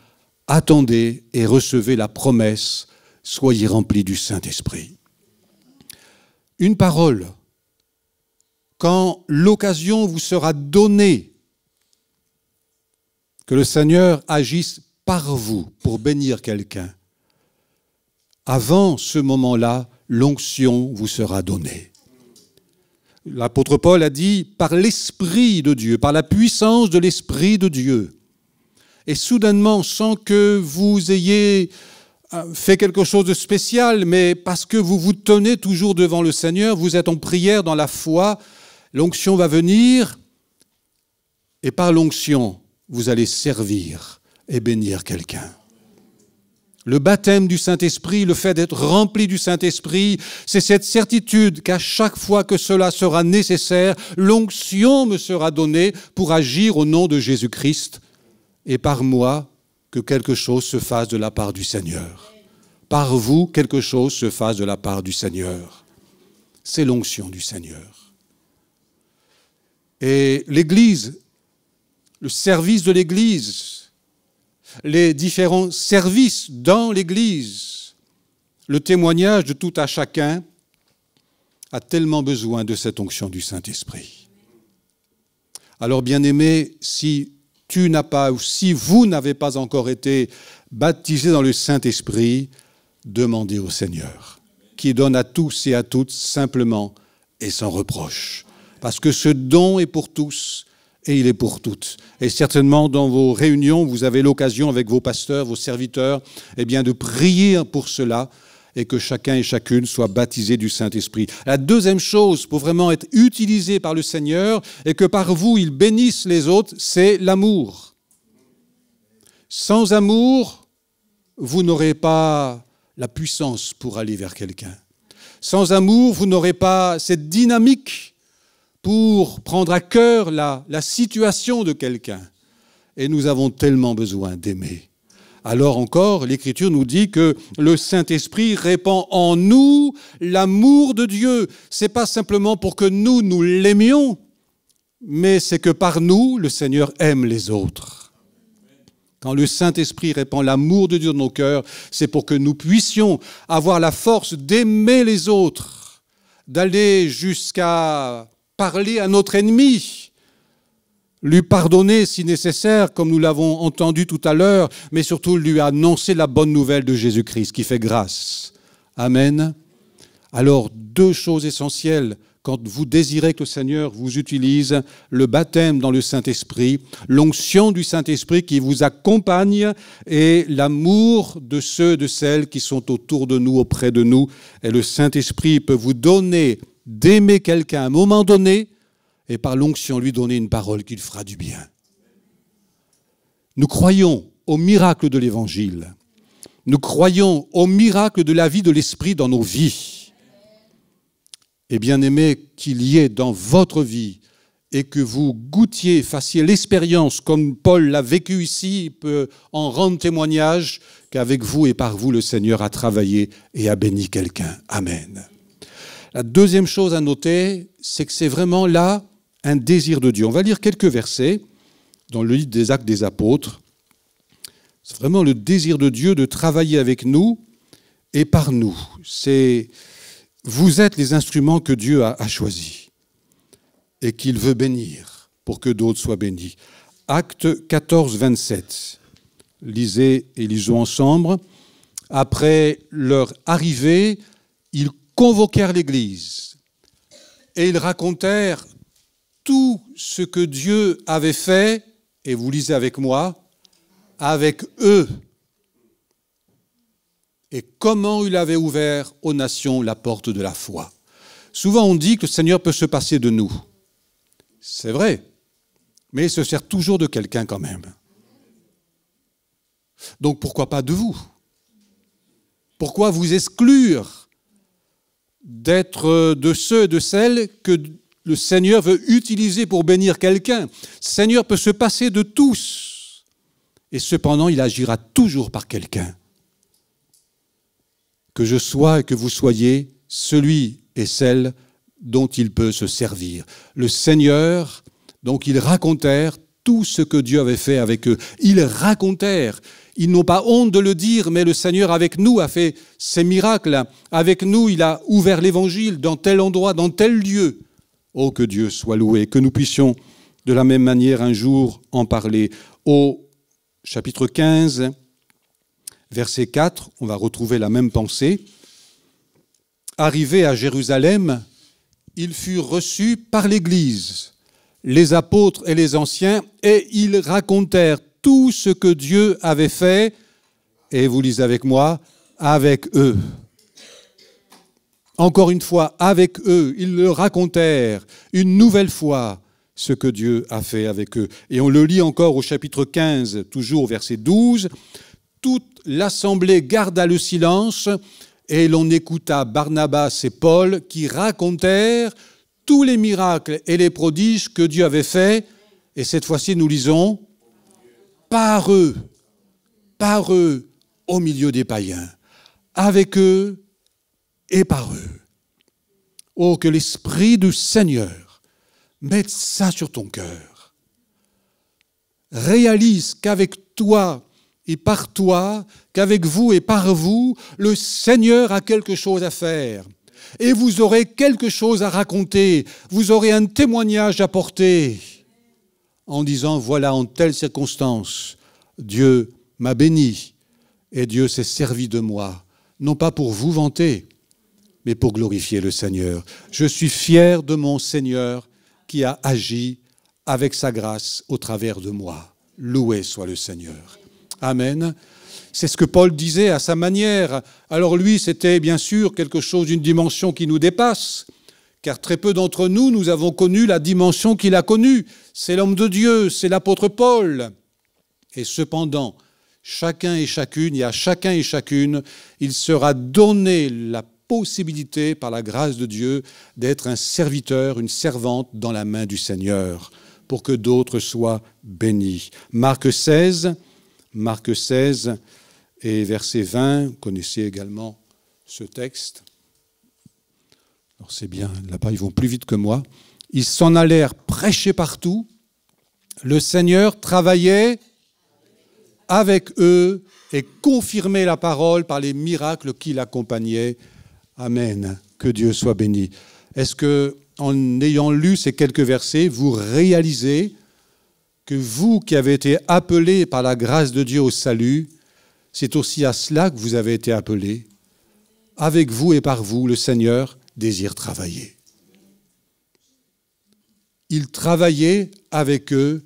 attendez et recevez la promesse, soyez remplis du Saint-Esprit. Une parole, quand l'occasion vous sera donnée, que le Seigneur agisse par vous pour bénir quelqu'un. Avant ce moment-là, l'onction vous sera donnée. L'apôtre Paul a dit « par l'Esprit de Dieu, par la puissance de l'Esprit de Dieu ». Et soudainement, sans que vous ayez fait quelque chose de spécial, mais parce que vous vous tenez toujours devant le Seigneur, vous êtes en prière dans la foi, l'onction va venir et par l'onction, vous allez servir et bénir quelqu'un. Le baptême du Saint-Esprit, le fait d'être rempli du Saint-Esprit, c'est cette certitude qu'à chaque fois que cela sera nécessaire, l'onction me sera donnée pour agir au nom de Jésus-Christ et par moi, que quelque chose se fasse de la part du Seigneur. Par vous, quelque chose se fasse de la part du Seigneur. C'est l'onction du Seigneur. Et l'Église, le service de l'Église, les différents services dans l'Église, le témoignage de tout à chacun a tellement besoin de cette onction du Saint-Esprit. Alors, bien-aimés, si tu n'as pas, ou si vous n'avez pas encore été baptisés dans le Saint-Esprit, demandez au Seigneur, qui donne à tous et à toutes simplement et sans reproche. Parce que ce don est pour tous, et il est pour toutes. Et certainement, dans vos réunions, vous avez l'occasion avec vos pasteurs, vos serviteurs, eh bien, de prier pour cela et que chacun et chacune soit baptisé du Saint-Esprit. La deuxième chose, pour vraiment être utilisé par le Seigneur et que par vous, il bénisse les autres, c'est l'amour. Sans amour, vous n'aurez pas la puissance pour aller vers quelqu'un. Sans amour, vous n'aurez pas cette dynamique pour prendre à cœur la situation de quelqu'un. et nous avons tellement besoin d'aimer. Alors encore, l'Écriture nous dit que le Saint-Esprit répand en nous l'amour de Dieu. Ce n'est pas simplement pour que nous l'aimions, mais c'est que par nous, le Seigneur aime les autres. Quand le Saint-Esprit répand l'amour de Dieu dans nos cœurs, c'est pour que nous puissions avoir la force d'aimer les autres, d'aller jusqu'à parler à notre ennemi, lui pardonner si nécessaire, comme nous l'avons entendu tout à l'heure, mais surtout lui annoncer la bonne nouvelle de Jésus-Christ qui fait grâce. Amen. Alors, deux choses essentielles quand vous désirez que le Seigneur vous utilise: le baptême dans le Saint-Esprit, l'onction du Saint-Esprit qui vous accompagne et l'amour de ceux, de celles qui sont autour de nous, auprès de nous. Et le Saint-Esprit peut vous donner d'aimer quelqu'un à un moment donné et par l'onction lui donner une parole qui lui fera du bien. Nous croyons au miracle de l'Évangile. Nous croyons au miracle de la vie de l'Esprit dans nos vies. Et bien aimé, qu'il y ait dans votre vie et que vous goûtiez, fassiez l'expérience, comme Paul l'a vécu ici, il peut en rendre témoignage, qu'avec vous et par vous, le Seigneur a travaillé et a béni quelqu'un. Amen. La deuxième chose à noter, c'est que c'est vraiment là un désir de Dieu. On va lire quelques versets dans le livre des Actes des Apôtres. C'est vraiment le désir de Dieu de travailler avec nous et par nous. Vous êtes les instruments que Dieu a choisis et qu'il veut bénir pour que d'autres soient bénis. Actes 14, 27. Lisez et lisons ensemble. Après leur arrivée, ils convoquèrent l'Église et ils racontèrent tout ce que Dieu avait fait, et vous lisez avec moi, avec eux, et comment il avait ouvert aux nations la porte de la foi. Souvent on dit que le Seigneur peut se passer de nous. C'est vrai, mais il se sert toujours de quelqu'un quand même. Donc pourquoi pas de vous? Pourquoi vous exclure d'être de ceux et de celles que le Seigneur veut utiliser pour bénir quelqu'un? Le Seigneur peut se passer de tous, et cependant il agira toujours par quelqu'un. Que je sois et que vous soyez celui et celle dont il peut se servir. Le Seigneur, donc ils racontèrent tout ce que Dieu avait fait avec eux. Ils racontèrent, ils n'ont pas honte de le dire, mais le Seigneur avec nous a fait ces miracles. Avec nous, il a ouvert l'Évangile dans tel endroit, dans tel lieu. Oh, que Dieu soit loué, que nous puissions de la même manière un jour en parler. Au chapitre 15, verset 4, on va retrouver la même pensée. Arrivés à Jérusalem, ils furent reçus par l'Église, les apôtres et les anciens, et ils racontèrent tout ce que Dieu avait fait, et vous lisez avec moi, avec eux. Encore une fois, avec eux, ils le racontèrent une nouvelle fois ce que Dieu a fait avec eux. Et on le lit encore au chapitre 15, toujours verset 12. Toute l'assemblée garda le silence et l'on écouta Barnabas et Paul qui racontèrent tous les miracles et les prodiges que Dieu avait faits. Et cette fois-ci, nous lisons par eux, au milieu des païens, avec eux et par eux. Oh, que l'Esprit du Seigneur mette ça sur ton cœur. Réalise qu'avec toi et par toi, qu'avec vous et par vous, le Seigneur a quelque chose à faire. Et vous aurez quelque chose à raconter, vous aurez un témoignage à porter, en disant, voilà, en telle circonstance, Dieu m'a béni, et Dieu s'est servi de moi, non pas pour vous vanter, mais pour glorifier le Seigneur. Je suis fier de mon Seigneur qui a agi avec sa grâce au travers de moi. Loué soit le Seigneur. Amen. C'est ce que Paul disait à sa manière. Alors lui, c'était bien sûr quelque chose d'une dimension qui nous dépasse, car très peu d'entre nous, nous avons connu la dimension qu'il a connue. C'est l'homme de Dieu, c'est l'apôtre Paul. Et cependant, chacun et chacune, et à chacun et chacune, il sera donné la possibilité, par la grâce de Dieu, d'être un serviteur, une servante dans la main du Seigneur, pour que d'autres soient bénis. Marc 16 et verset 20, vous connaissez également ce texte. Alors c'est bien, là-bas ils vont plus vite que moi. Ils s'en allèrent prêcher partout. Le Seigneur travaillait avec eux et confirmait la parole par les miracles qui l'accompagnaient. Amen. Que Dieu soit béni. Est-ce que, en ayant lu ces quelques versets, vous réalisez que vous qui avez été appelés par la grâce de Dieu au salut, c'est aussi à cela que vous avez été appelés. Avec vous et par vous, le Seigneur désire travailler. Il travaillait avec eux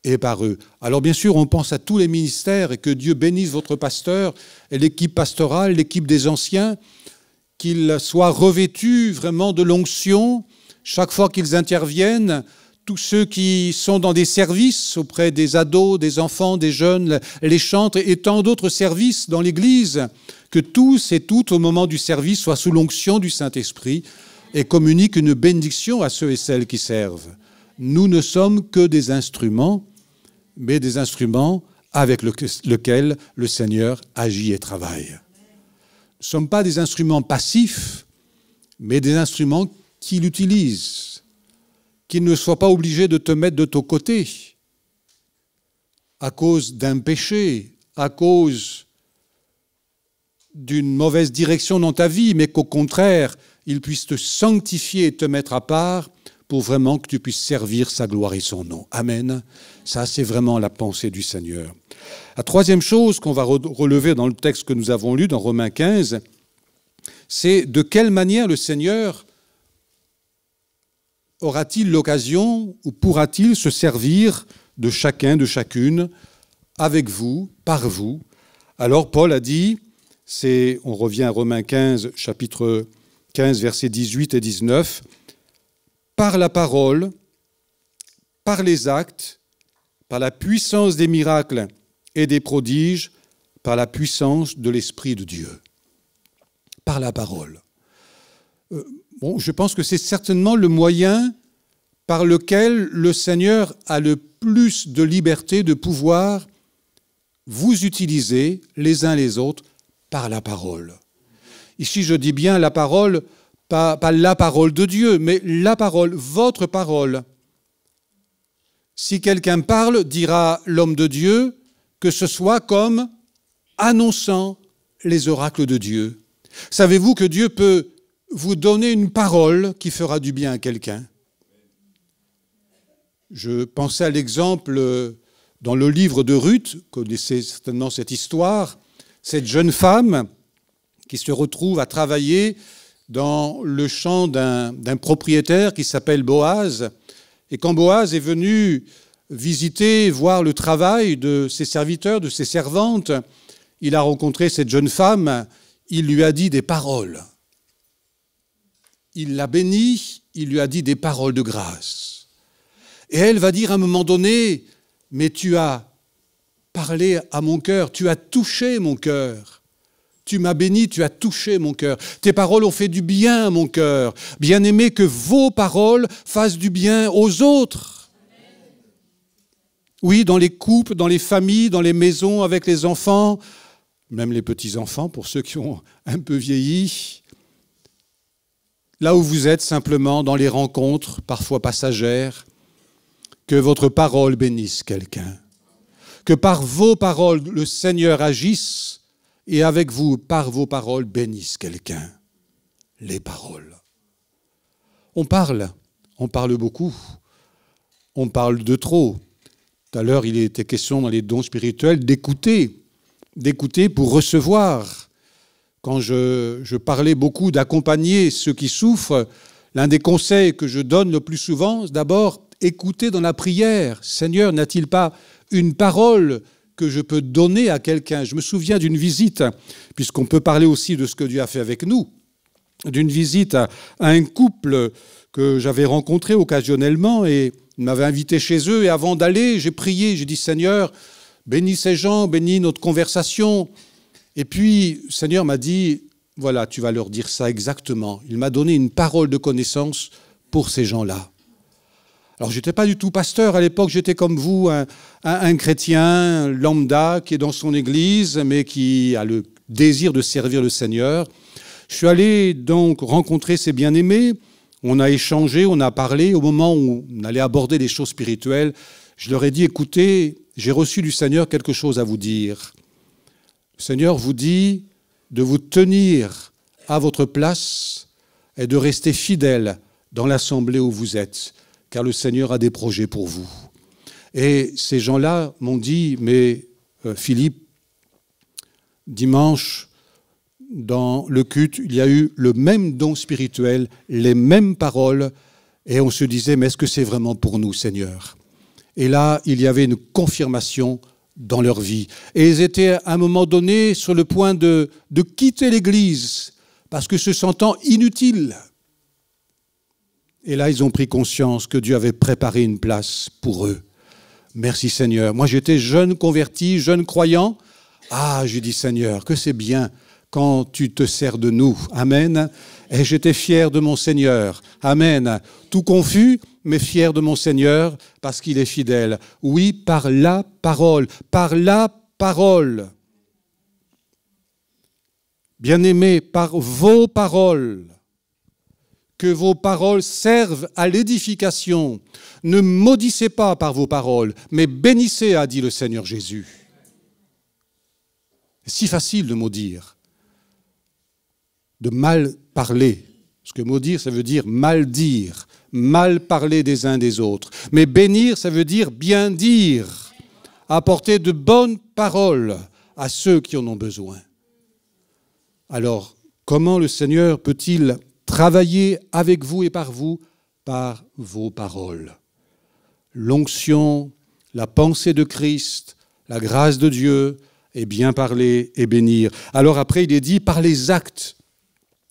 et par eux. Alors bien sûr, on pense à tous les ministères et que Dieu bénisse votre pasteur et l'équipe pastorale, l'équipe des anciens, qu'ils soient revêtus vraiment de l'onction chaque fois qu'ils interviennent. Tous ceux qui sont dans des services auprès des ados, des enfants, des jeunes, les chantres et tant d'autres services dans l'Église, que tous et toutes au moment du service soient sous l'onction du Saint-Esprit et communiquent une bénédiction à ceux et celles qui servent. Nous ne sommes que des instruments, mais des instruments avec lesquels le Seigneur agit et travaille. Nous ne sommes pas des instruments passifs, mais des instruments qu'il utilise, qu'il ne soit pas obligé de te mettre de ton côté à cause d'un péché, à cause d'une mauvaise direction dans ta vie, mais qu'au contraire, il puisse te sanctifier et te mettre à part pour vraiment que tu puisses servir sa gloire et son nom. Amen. Ça, c'est vraiment la pensée du Seigneur. La troisième chose qu'on va relever dans le texte que nous avons lu, dans Romains 15, c'est de quelle manière le Seigneur aura-t-il l'occasion ou pourra-t-il se servir de chacun, de chacune, avec vous, par vous. Alors Paul a dit, on revient à Romains 15, chapitre 15, versets 18 et 19, par la parole, par les actes, par la puissance des miracles et des prodiges, par la puissance de l'Esprit de Dieu. Par la parole. Je pense que c'est certainement le moyen par lequel le Seigneur a le plus de liberté, de pouvoir vous utiliser les uns les autres par la parole. Ici, je dis bien la parole, pas la parole de Dieu, mais la parole, votre parole. Si quelqu'un parle, dira l'homme de Dieu, que ce soit comme annonçant les oracles de Dieu. Savez-vous que Dieu peut vous donner une parole qui fera du bien à quelqu'un? Je pensais à l'exemple dans le livre de Ruth, vous connaissez certainement cette histoire, cette jeune femme qui se retrouve à travailler dans le champ d'un propriétaire qui s'appelle Boaz. Et quand Boaz est venu visiter, voir le travail de ses serviteurs, de ses servantes, il a rencontré cette jeune femme, il lui a dit des paroles. Il l'a bénie, il lui a dit des paroles de grâce. Et elle va dire à un moment donné, mais tu as parlé à mon cœur, tu as touché mon cœur. Tu m'as béni, tu as touché mon cœur. Tes paroles ont fait du bien à mon cœur. Bien-aimé, que vos paroles fassent du bien aux autres. Oui, dans les couples, dans les familles, dans les maisons, avec les enfants, même les petits-enfants, pour ceux qui ont un peu vieilli. Là où vous êtes, simplement, dans les rencontres, parfois passagères, que votre parole bénisse quelqu'un. Que par vos paroles, le Seigneur agisse et avec vous, par vos paroles, bénisse quelqu'un. Les paroles. On parle beaucoup. On parle de trop. Tout à l'heure, il était question dans les dons spirituels d'écouter pour recevoir. Quand je parlais beaucoup d'accompagner ceux qui souffrent, l'un des conseils que je donne le plus souvent, c'est d'abord écouter dans la prière. Seigneur, n'a-t-il pas une parole que je peux donner à quelqu'un? Je me souviens d'une visite, puisqu'on peut parler aussi de ce que Dieu a fait avec nous, d'une visite à un couple que j'avais rencontré occasionnellement et il m'avait invité chez eux. Et avant d'aller, j'ai prié, j'ai dit, Seigneur, bénis ces gens, bénis notre conversation. Et puis, le Seigneur m'a dit, voilà, tu vas leur dire ça exactement. Il m'a donné une parole de connaissance pour ces gens-là. Alors, je n'étais pas du tout pasteur à l'époque, j'étais comme vous, un chrétien lambda qui est dans son église, mais qui a le désir de servir le Seigneur. Je suis allé donc rencontrer ces bien-aimés, on a échangé, on a parlé. Au moment où on allait aborder des choses spirituelles, je leur ai dit, écoutez, j'ai reçu du Seigneur quelque chose à vous dire. Le Seigneur vous dit de vous tenir à votre place et de rester fidèle dans l'assemblée où vous êtes, car le Seigneur a des projets pour vous. Et ces gens-là m'ont dit, mais Philippe, dimanche, dans le culte, il y a eu le même don spirituel, les mêmes paroles, et on se disait, mais est-ce que c'est vraiment pour nous, Seigneur? Et là, il y avait une confirmation dans leur vie. Et ils étaient à un moment donné sur le point de quitter l'Église, parce que se sentant inutiles. Et là, ils ont pris conscience que Dieu avait préparé une place pour eux. Merci Seigneur. Moi, j'étais jeune converti, jeune croyant. Ah, j'ai dit Seigneur, que c'est bien quand tu te sers de nous. Amen. Et j'étais fier de mon Seigneur. Amen. Tout confus, mais fier de mon Seigneur parce qu'il est fidèle. Oui, par la parole. Par la parole. Bien-aimés, par vos paroles. Que vos paroles servent à l'édification. Ne maudissez pas par vos paroles, mais bénissez, a dit le Seigneur Jésus. C'est si facile de maudire, de mal parler. Parce que maudire, ça veut dire mal dire, mal parler des uns des autres. Mais bénir, ça veut dire bien dire, apporter de bonnes paroles à ceux qui en ont besoin. Alors, comment le Seigneur peut-il travailler avec vous et par vous? Par vos paroles. L'onction, la pensée de Christ, la grâce de Dieu, et bien parler et bénir. Alors après, il est dit par les actes.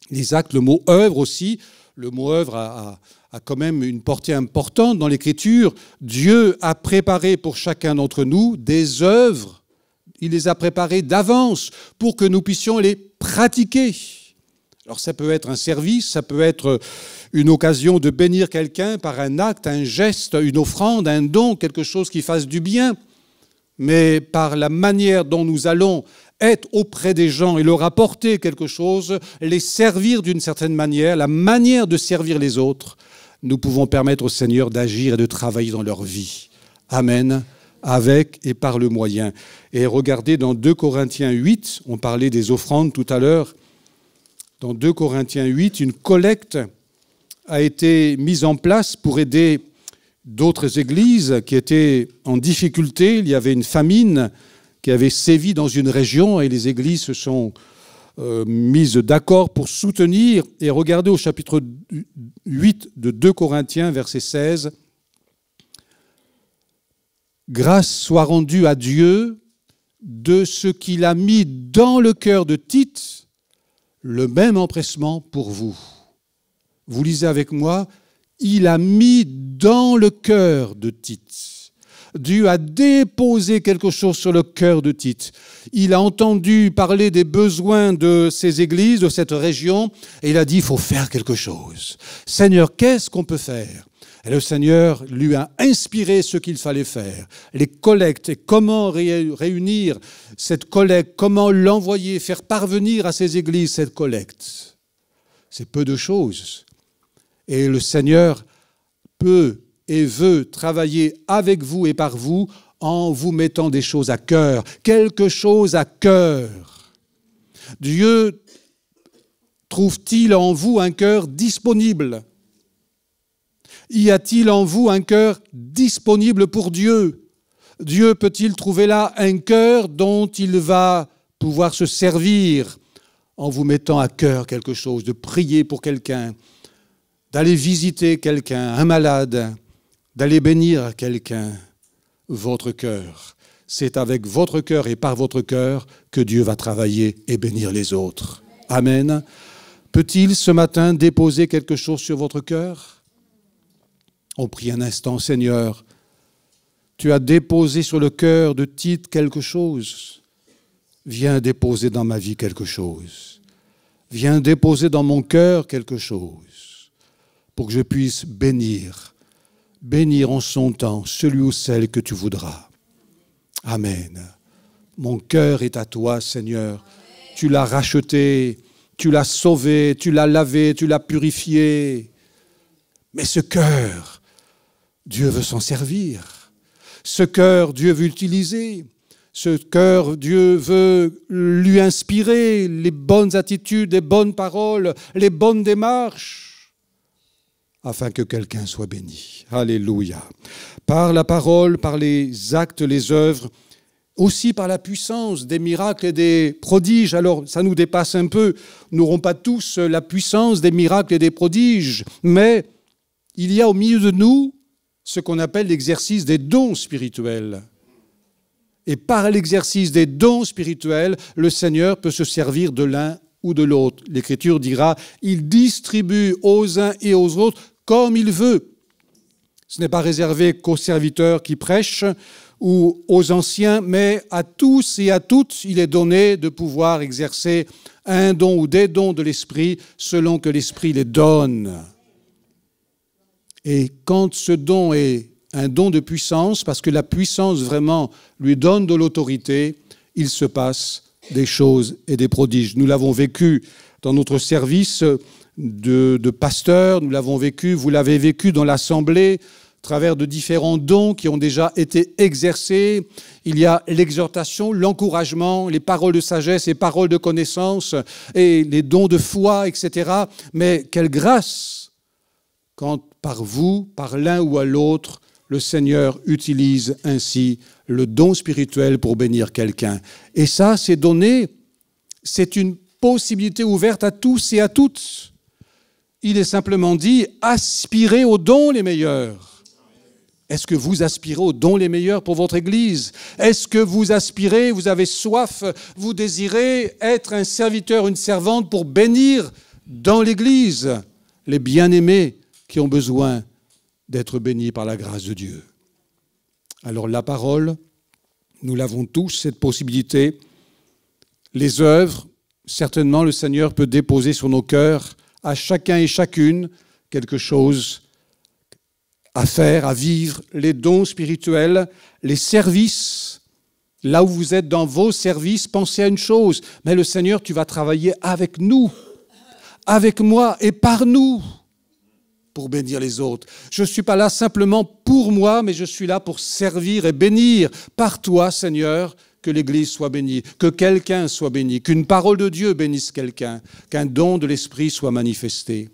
Les actes, le mot œuvre aussi. Le mot œuvre a quand même une portée importante dans l'Écriture. Dieu a préparé pour chacun d'entre nous des œuvres. Il les a préparées d'avance pour que nous puissions les pratiquer. Alors ça peut être un service, ça peut être une occasion de bénir quelqu'un par un acte, un geste, une offrande, un don, quelque chose qui fasse du bien. Mais par la manière dont nous allons être auprès des gens et leur apporter quelque chose, les servir d'une certaine manière, la manière de servir les autres, nous pouvons permettre au Seigneur d'agir et de travailler dans leur vie. Amen. Avec et par le moyen. Et regardez dans 2 Corinthiens 8, on parlait des offrandes tout à l'heure, dans 2 Corinthiens 8, une collecte a été mise en place pour aider d'autres églises qui étaient en difficulté. Il y avait une famine qui avait sévi dans une région et les églises se sont mises d'accord pour soutenir. Et regardez au chapitre 8 de 2 Corinthiens, verset 16. « Grâce soit rendue à Dieu de ce qu'il a mis dans le cœur de Tite, le même empressement pour vous. » Vous lisez avec moi, il a mis dans le cœur de Tite. Dieu a déposé quelque chose sur le cœur de Tite. Il a entendu parler des besoins de ces églises, de cette région, et il a dit, il faut faire quelque chose. Seigneur, qu'est-ce qu'on peut faire? Et le Seigneur lui a inspiré ce qu'il fallait faire. Les collectes, et comment réunir cette collecte, comment l'envoyer, faire parvenir à ces églises cette collecte. C'est peu de choses. Et le Seigneur peut et veut travailler avec vous et par vous en vous mettant des choses à cœur, quelque chose à cœur. Dieu trouve-t-il en vous un cœur disponible? Y a-t-il en vous un cœur disponible pour Dieu? Dieu peut-il trouver là un cœur dont il va pouvoir se servir en vous mettant à cœur quelque chose, de prier pour quelqu'un, d'aller visiter quelqu'un, un malade, d'aller bénir quelqu'un? Votre cœur. C'est avec votre cœur et par votre cœur que Dieu va travailler et bénir les autres. Amen. Peut-il ce matin déposer quelque chose sur votre cœur? On prie un instant, Seigneur. Tu as déposé sur le cœur de Tite quelque chose. Viens déposer dans ma vie quelque chose. Viens déposer dans mon cœur quelque chose pour que je puisse bénir bénir en son temps celui ou celle que tu voudras. Amen. Mon cœur est à toi, Seigneur. Tu l'as racheté, tu l'as sauvé, tu l'as lavé, tu l'as purifié. Mais ce cœur, Dieu veut s'en servir. Ce cœur, Dieu veut l'utiliser. Ce cœur, Dieu veut lui inspirer les bonnes attitudes, les bonnes paroles, les bonnes démarches, afin que quelqu'un soit béni. Alléluia. Par la parole, par les actes, les œuvres, aussi par la puissance des miracles et des prodiges. Alors, ça nous dépasse un peu. Nous n'aurons pas tous la puissance des miracles et des prodiges, mais il y a au milieu de nous ce qu'on appelle l'exercice des dons spirituels. Et par l'exercice des dons spirituels, le Seigneur peut se servir de l'un ou de l'autre. L'Écriture dira, il distribue aux uns et aux autres comme il veut. Ce n'est pas réservé qu'aux serviteurs qui prêchent ou aux anciens, mais à tous et à toutes, il est donné de pouvoir exercer un don ou des dons de l'Esprit selon que l'Esprit les donne. Et quand ce don est un don de puissance, parce que la puissance vraiment lui donne de l'autorité, il se passe des choses et des prodiges. Nous l'avons vécu dans notre service de pasteur, nous l'avons vécu, vous l'avez vécu dans l'Assemblée, à travers de différents dons qui ont déjà été exercés. Il y a l'exhortation, l'encouragement, les paroles de sagesse, les paroles de connaissance et les dons de foi, etc. Mais quelle grâce quand par vous, par l'un ou à l'autre, le Seigneur utilise ainsi le don spirituel pour bénir quelqu'un. Et ça, c'est donné, c'est une possibilité ouverte à tous et à toutes. Il est simplement dit, aspirez aux dons les meilleurs. Est-ce que vous aspirez aux dons les meilleurs pour votre Église? Est-ce que vous aspirez, vous avez soif, vous désirez être un serviteur, une servante pour bénir dans l'Église les bien-aimés qui ont besoin d'être bénis par la grâce de Dieu? Alors la parole, nous l'avons tous, cette possibilité. Les œuvres, certainement le Seigneur peut déposer sur nos cœurs, à chacun et chacune, quelque chose à faire, à vivre, les dons spirituels, les services. Là où vous êtes dans vos services, pensez à une chose, mais le Seigneur, tu vas travailler avec nous, avec moi et par nous, pour bénir les autres. Je ne suis pas là simplement pour moi, mais je suis là pour servir et bénir par toi, Seigneur, que l'Église soit bénie, que quelqu'un soit béni, qu'une parole de Dieu bénisse quelqu'un, qu'un don de l'Esprit soit manifesté.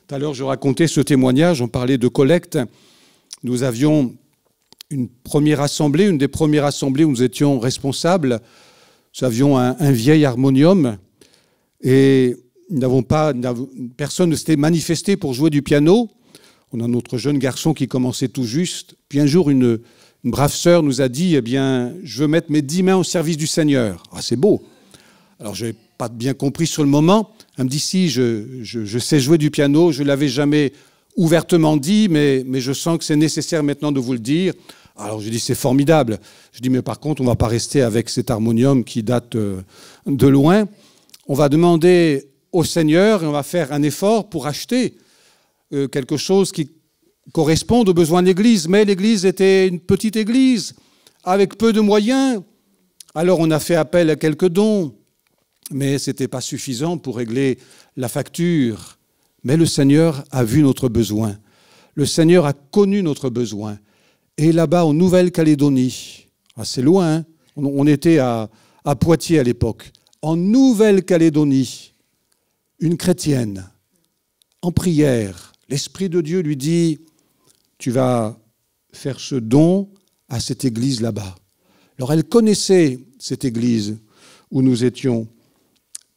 Tout à l'heure, je racontais ce témoignage, on parlait de collecte. Nous avions une première assemblée, une des premières assemblées où nous étions responsables. Nous avions un vieil harmonium et personne ne s'était manifesté pour jouer du piano. On a notre jeune garçon qui commençait tout juste. Puis un jour, une brave sœur nous a dit, eh bien, je veux mettre mes 10 mains au service du Seigneur. Ah, c'est beau. Alors, je n'ai pas bien compris sur le moment. Elle me dit, si, je sais jouer du piano, je ne l'avais jamais ouvertement dit, mais je sens que c'est nécessaire maintenant de vous le dire. Alors, je dis, c'est formidable. Je dis, mais par contre, on ne va pas rester avec cet harmonium qui date de loin. On va demander au Seigneur et on va faire un effort pour acheter quelque chose qui corresponde aux besoins de l'Église. Mais l'Église était une petite Église avec peu de moyens. Alors on a fait appel à quelques dons, mais ce n'était pas suffisant pour régler la facture. Mais le Seigneur a vu notre besoin. Le Seigneur a connu notre besoin. Et là-bas, en Nouvelle-Calédonie, c'est loin, hein, on était à Poitiers à l'époque, en Nouvelle-Calédonie, une chrétienne, en prière, l'Esprit de Dieu lui dit, tu vas faire ce don à cette église là-bas. Alors elle connaissait cette église où nous étions.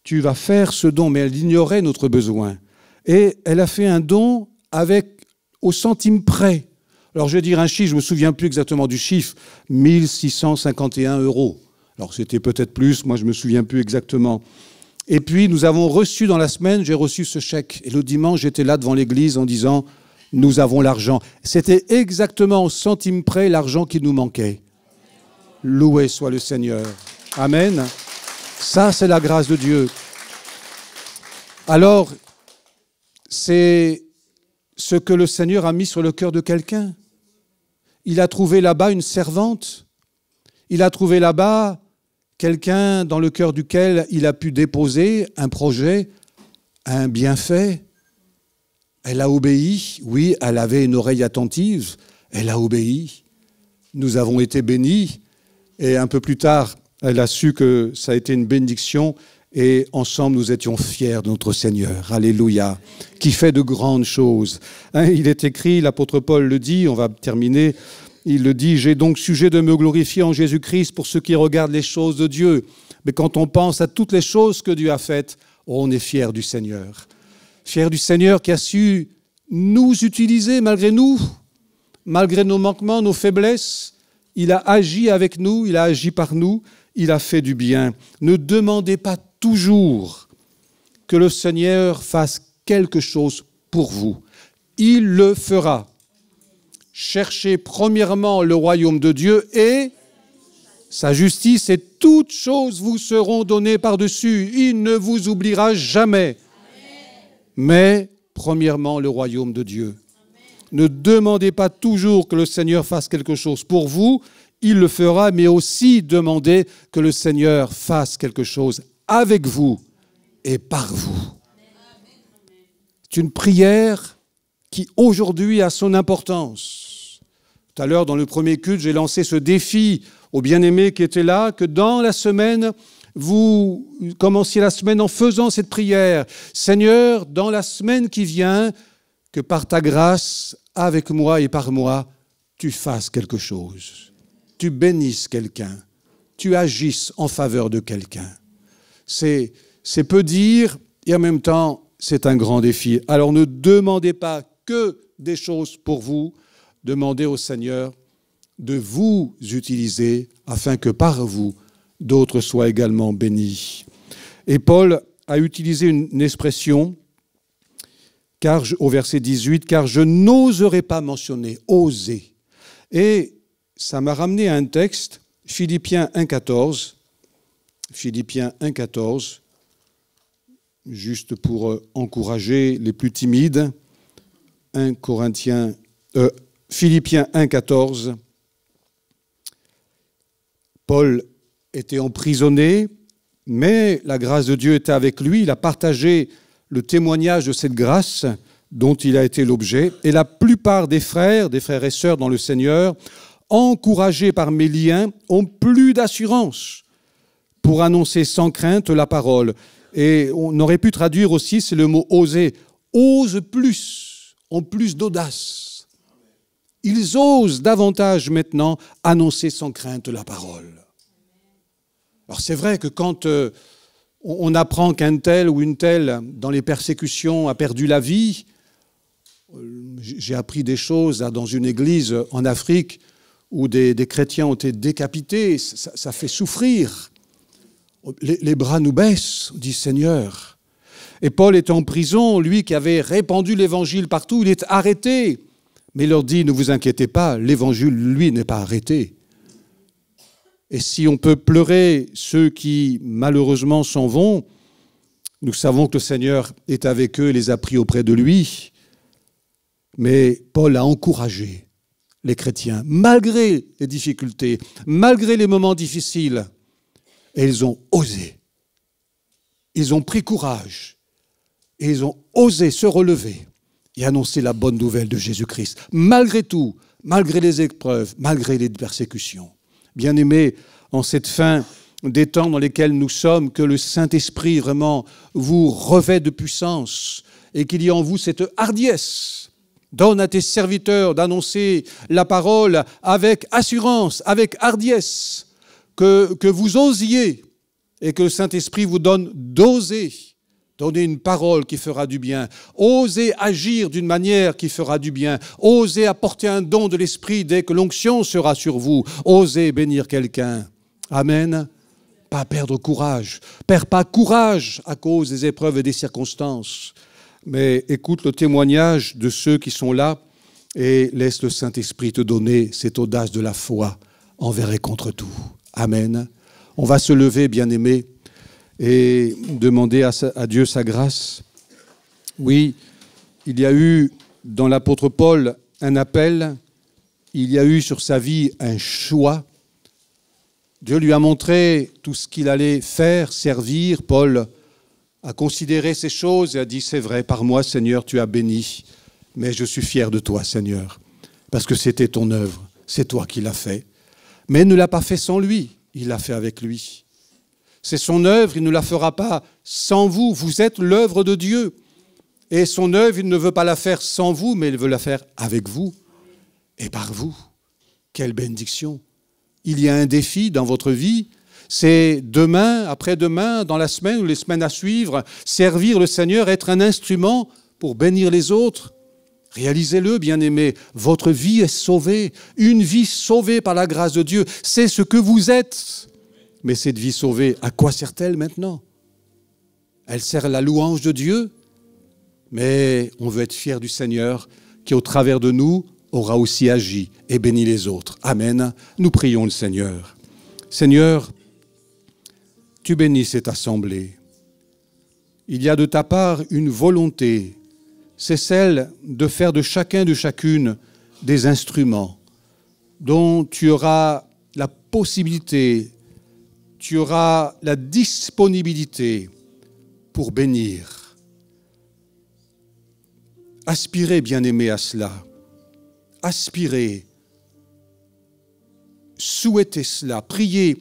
Tu vas faire ce don, mais elle ignorait notre besoin. Et elle a fait un don au centime près. Alors je vais dire un chiffre, je ne me souviens plus exactement du chiffre, 1 651 €. Alors c'était peut-être plus, moi je ne me souviens plus exactement. Et puis nous avons reçu dans la semaine, j'ai reçu ce chèque. Et le dimanche, j'étais là devant l'église en disant, nous avons l'argent. C'était exactement au centime près l'argent qui nous manquait. Loué soit le Seigneur. Amen. Ça, c'est la grâce de Dieu. Alors, c'est ce que le Seigneur a mis sur le cœur de quelqu'un. il a trouvé là-bas une servante. Il a trouvé là-bas quelqu'un dans le cœur duquel il a pu déposer un projet, un bienfait. Elle a obéi. Oui, elle avait une oreille attentive. Elle a obéi. Nous avons été bénis. Et un peu plus tard, elle a su que ça a été une bénédiction. Et ensemble, nous étions fiers de notre Seigneur. Alléluia. Qui fait de grandes choses. Il est écrit, l'apôtre Paul le dit, on va terminer. Il le dit, j'ai donc sujet de me glorifier en Jésus-Christ pour ceux qui regardent les choses de Dieu. Mais quand on pense à toutes les choses que Dieu a faites, on est fiers du Seigneur. Fiers du Seigneur qui a su nous utiliser malgré nous, malgré nos manquements, nos faiblesses. Il a agi avec nous, il a agi par nous, il a fait du bien. Ne demandez pas toujours que le Seigneur fasse quelque chose pour vous. Il le fera. Cherchez premièrement le royaume de Dieu et sa justice, et toutes choses vous seront données par-dessus. Il ne vous oubliera jamais. Mais premièrement le royaume de Dieu. Ne demandez pas toujours que le Seigneur fasse quelque chose pour vous. Il le fera, mais aussi demandez que le Seigneur fasse quelque chose avec vous et par vous. C'est une prière qui aujourd'hui a son importance. Tout à l'heure, dans le premier culte, j'ai lancé ce défi aux bien-aimés qui étaient là, que dans la semaine, vous commenciez la semaine en faisant cette prière. Seigneur, dans la semaine qui vient, que par ta grâce, avec moi et par moi, tu fasses quelque chose. Tu bénisses quelqu'un. Tu agisses en faveur de quelqu'un. C'est peu dire et en même temps, c'est un grand défi. Alors ne demandez pas que des choses pour vous. Demandez au Seigneur de vous utiliser afin que par vous, d'autres soient également bénis. Et Paul a utilisé une expression au verset 18, « Car je n'oserais pas mentionner, oser ». Et ça m'a ramené à un texte, Philippiens 1,14. Philippiens 1,14, juste pour encourager les plus timides. Philippiens 1,14. Paul était emprisonné, mais la grâce de Dieu était avec lui. Il a partagé le témoignage de cette grâce dont il a été l'objet. Et la plupart des frères et sœurs dans le Seigneur, encouragés par mes liens, ont plus d'assurance pour annoncer sans crainte la parole. Et on aurait pu traduire aussi, c'est le mot « oser ». Osent plus, ont plus d'audace. Ils osent davantage maintenant annoncer sans crainte la parole. Alors c'est vrai que quand on apprend qu'un tel ou une telle, dans les persécutions, a perdu la vie, j'ai appris des choses dans une église en Afrique où des chrétiens ont été décapités, ça fait souffrir. Les bras nous baissent, dit Seigneur. Et Paul est en prison, lui qui avait répandu l'évangile partout, il est arrêté. Mais il leur dit, ne vous inquiétez pas, l'évangile, lui, n'est pas arrêté. Et si on peut pleurer ceux qui, malheureusement, s'en vont, nous savons que le Seigneur est avec eux et les a pris auprès de lui. Mais Paul a encouragé les chrétiens, malgré les difficultés, malgré les moments difficiles. Et ils ont osé. Ils ont pris courage. Et ils ont osé se relever et annoncer la bonne nouvelle de Jésus-Christ. Malgré tout, malgré les épreuves, malgré les persécutions. Bien-aimés, en cette fin des temps dans lesquels nous sommes, que le Saint-Esprit vraiment vous revêt de puissance et qu'il y ait en vous cette hardiesse. Donne à tes serviteurs d'annoncer la parole avec assurance, avec hardiesse, que vous osiez et que le Saint-Esprit vous donne d'oser. Donner une parole qui fera du bien. Osez agir d'une manière qui fera du bien. Osez apporter un don de l'Esprit dès que l'onction sera sur vous. Osez bénir quelqu'un. Amen. Pas perdre courage. Perds pas courage à cause des épreuves et des circonstances. Mais écoute le témoignage de ceux qui sont là et laisse le Saint-Esprit te donner cette audace de la foi envers et contre tout. Amen. On va se lever, bien-aimés, et demander à Dieu sa grâce. Oui, il y a eu dans l'apôtre Paul un appel il y a eu sur sa vie un choix. Dieu lui a montré tout ce qu'il allait faire, servir. Paul a considéré ces choses et a dit, c'est vrai, par moi, Seigneur, tu as béni, mais je suis fier de toi, Seigneur, parce que c'était ton œuvre, c'est toi qui l'as fait. Mais il ne l'a pas fait sans lui, il l'a fait avec lui. C'est son œuvre, il ne la fera pas sans vous. Vous êtes l'œuvre de Dieu. Et son œuvre, il ne veut pas la faire sans vous, mais il veut la faire avec vous et par vous. Quelle bénédiction! Il y a un défi dans votre vie, c'est demain, après-demain, dans la semaine ou les semaines à suivre, servir le Seigneur, être un instrument pour bénir les autres. Réalisez-le, bien-aimés, votre vie est sauvée, une vie sauvée par la grâce de Dieu, c'est ce que vous êtes. Mais cette vie sauvée, à quoi sert-elle maintenant? Elle sert à la louange de Dieu, mais on veut être fier du Seigneur qui, au travers de nous, aura aussi agi et béni les autres. Amen. Nous prions le Seigneur. Seigneur, tu bénis cette assemblée. Il y a de ta part une volonté, c'est celle de faire de chacun, de chacune, des instruments dont tu auras la possibilité, tu auras la disponibilité pour bénir. Aspirez, bien-aimés, à cela. Aspirez, souhaitez cela, priez,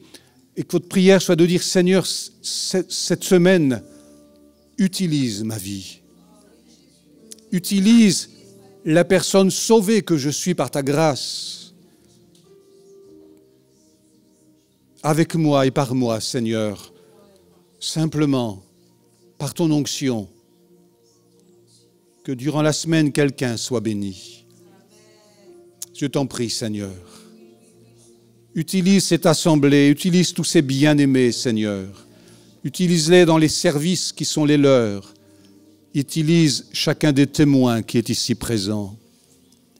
et que votre prière soit de dire, Seigneur, cette semaine, utilise ma vie. Utilise la personne sauvée que je suis par ta grâce. Avec moi et par moi, Seigneur, simplement, par ton onction, que durant la semaine, quelqu'un soit béni. Je t'en prie, Seigneur. Utilise cette assemblée, utilise tous ces bien-aimés, Seigneur. Utilise-les dans les services qui sont les leurs. Utilise chacun des témoins qui est ici présent.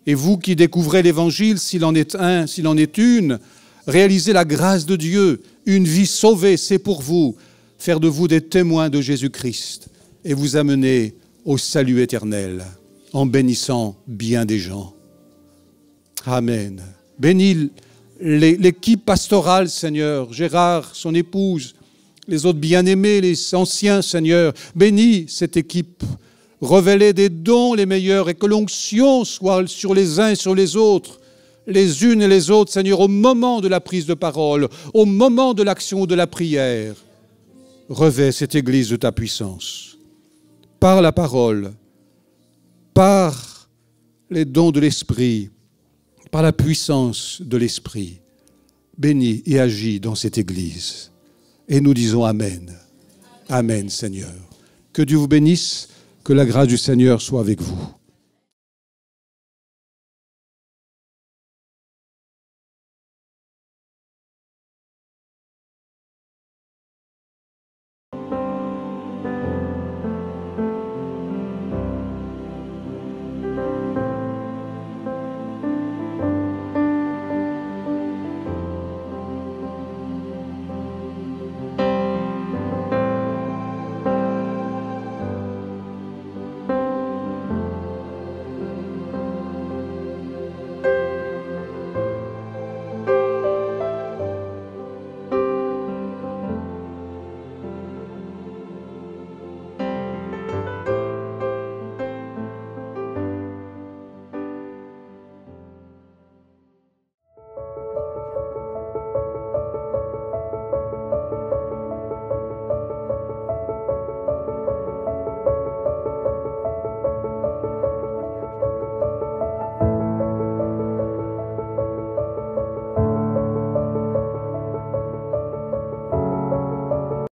Et vous qui découvrez l'Évangile, s'il en est un, s'il en est une, réalisez la grâce de Dieu. Une vie sauvée, c'est pour vous. Faire de vous des témoins de Jésus-Christ et vous amener au salut éternel en bénissant bien des gens. Amen. Bénis l'équipe pastorale, Seigneur, Gérard, son épouse, les autres bien-aimés, les anciens, Seigneur. Bénis cette équipe. Révélez des dons les meilleurs et que l'onction soit sur les uns et sur les autres, les unes et les autres, Seigneur, au moment de la prise de parole, au moment de l'action de la prière. Revêt cette Église de ta puissance. Par la parole, par les dons de l'Esprit, par la puissance de l'Esprit, bénis et agis dans cette Église. Et nous disons Amen. Amen, Seigneur. Que Dieu vous bénisse, que la grâce du Seigneur soit avec vous.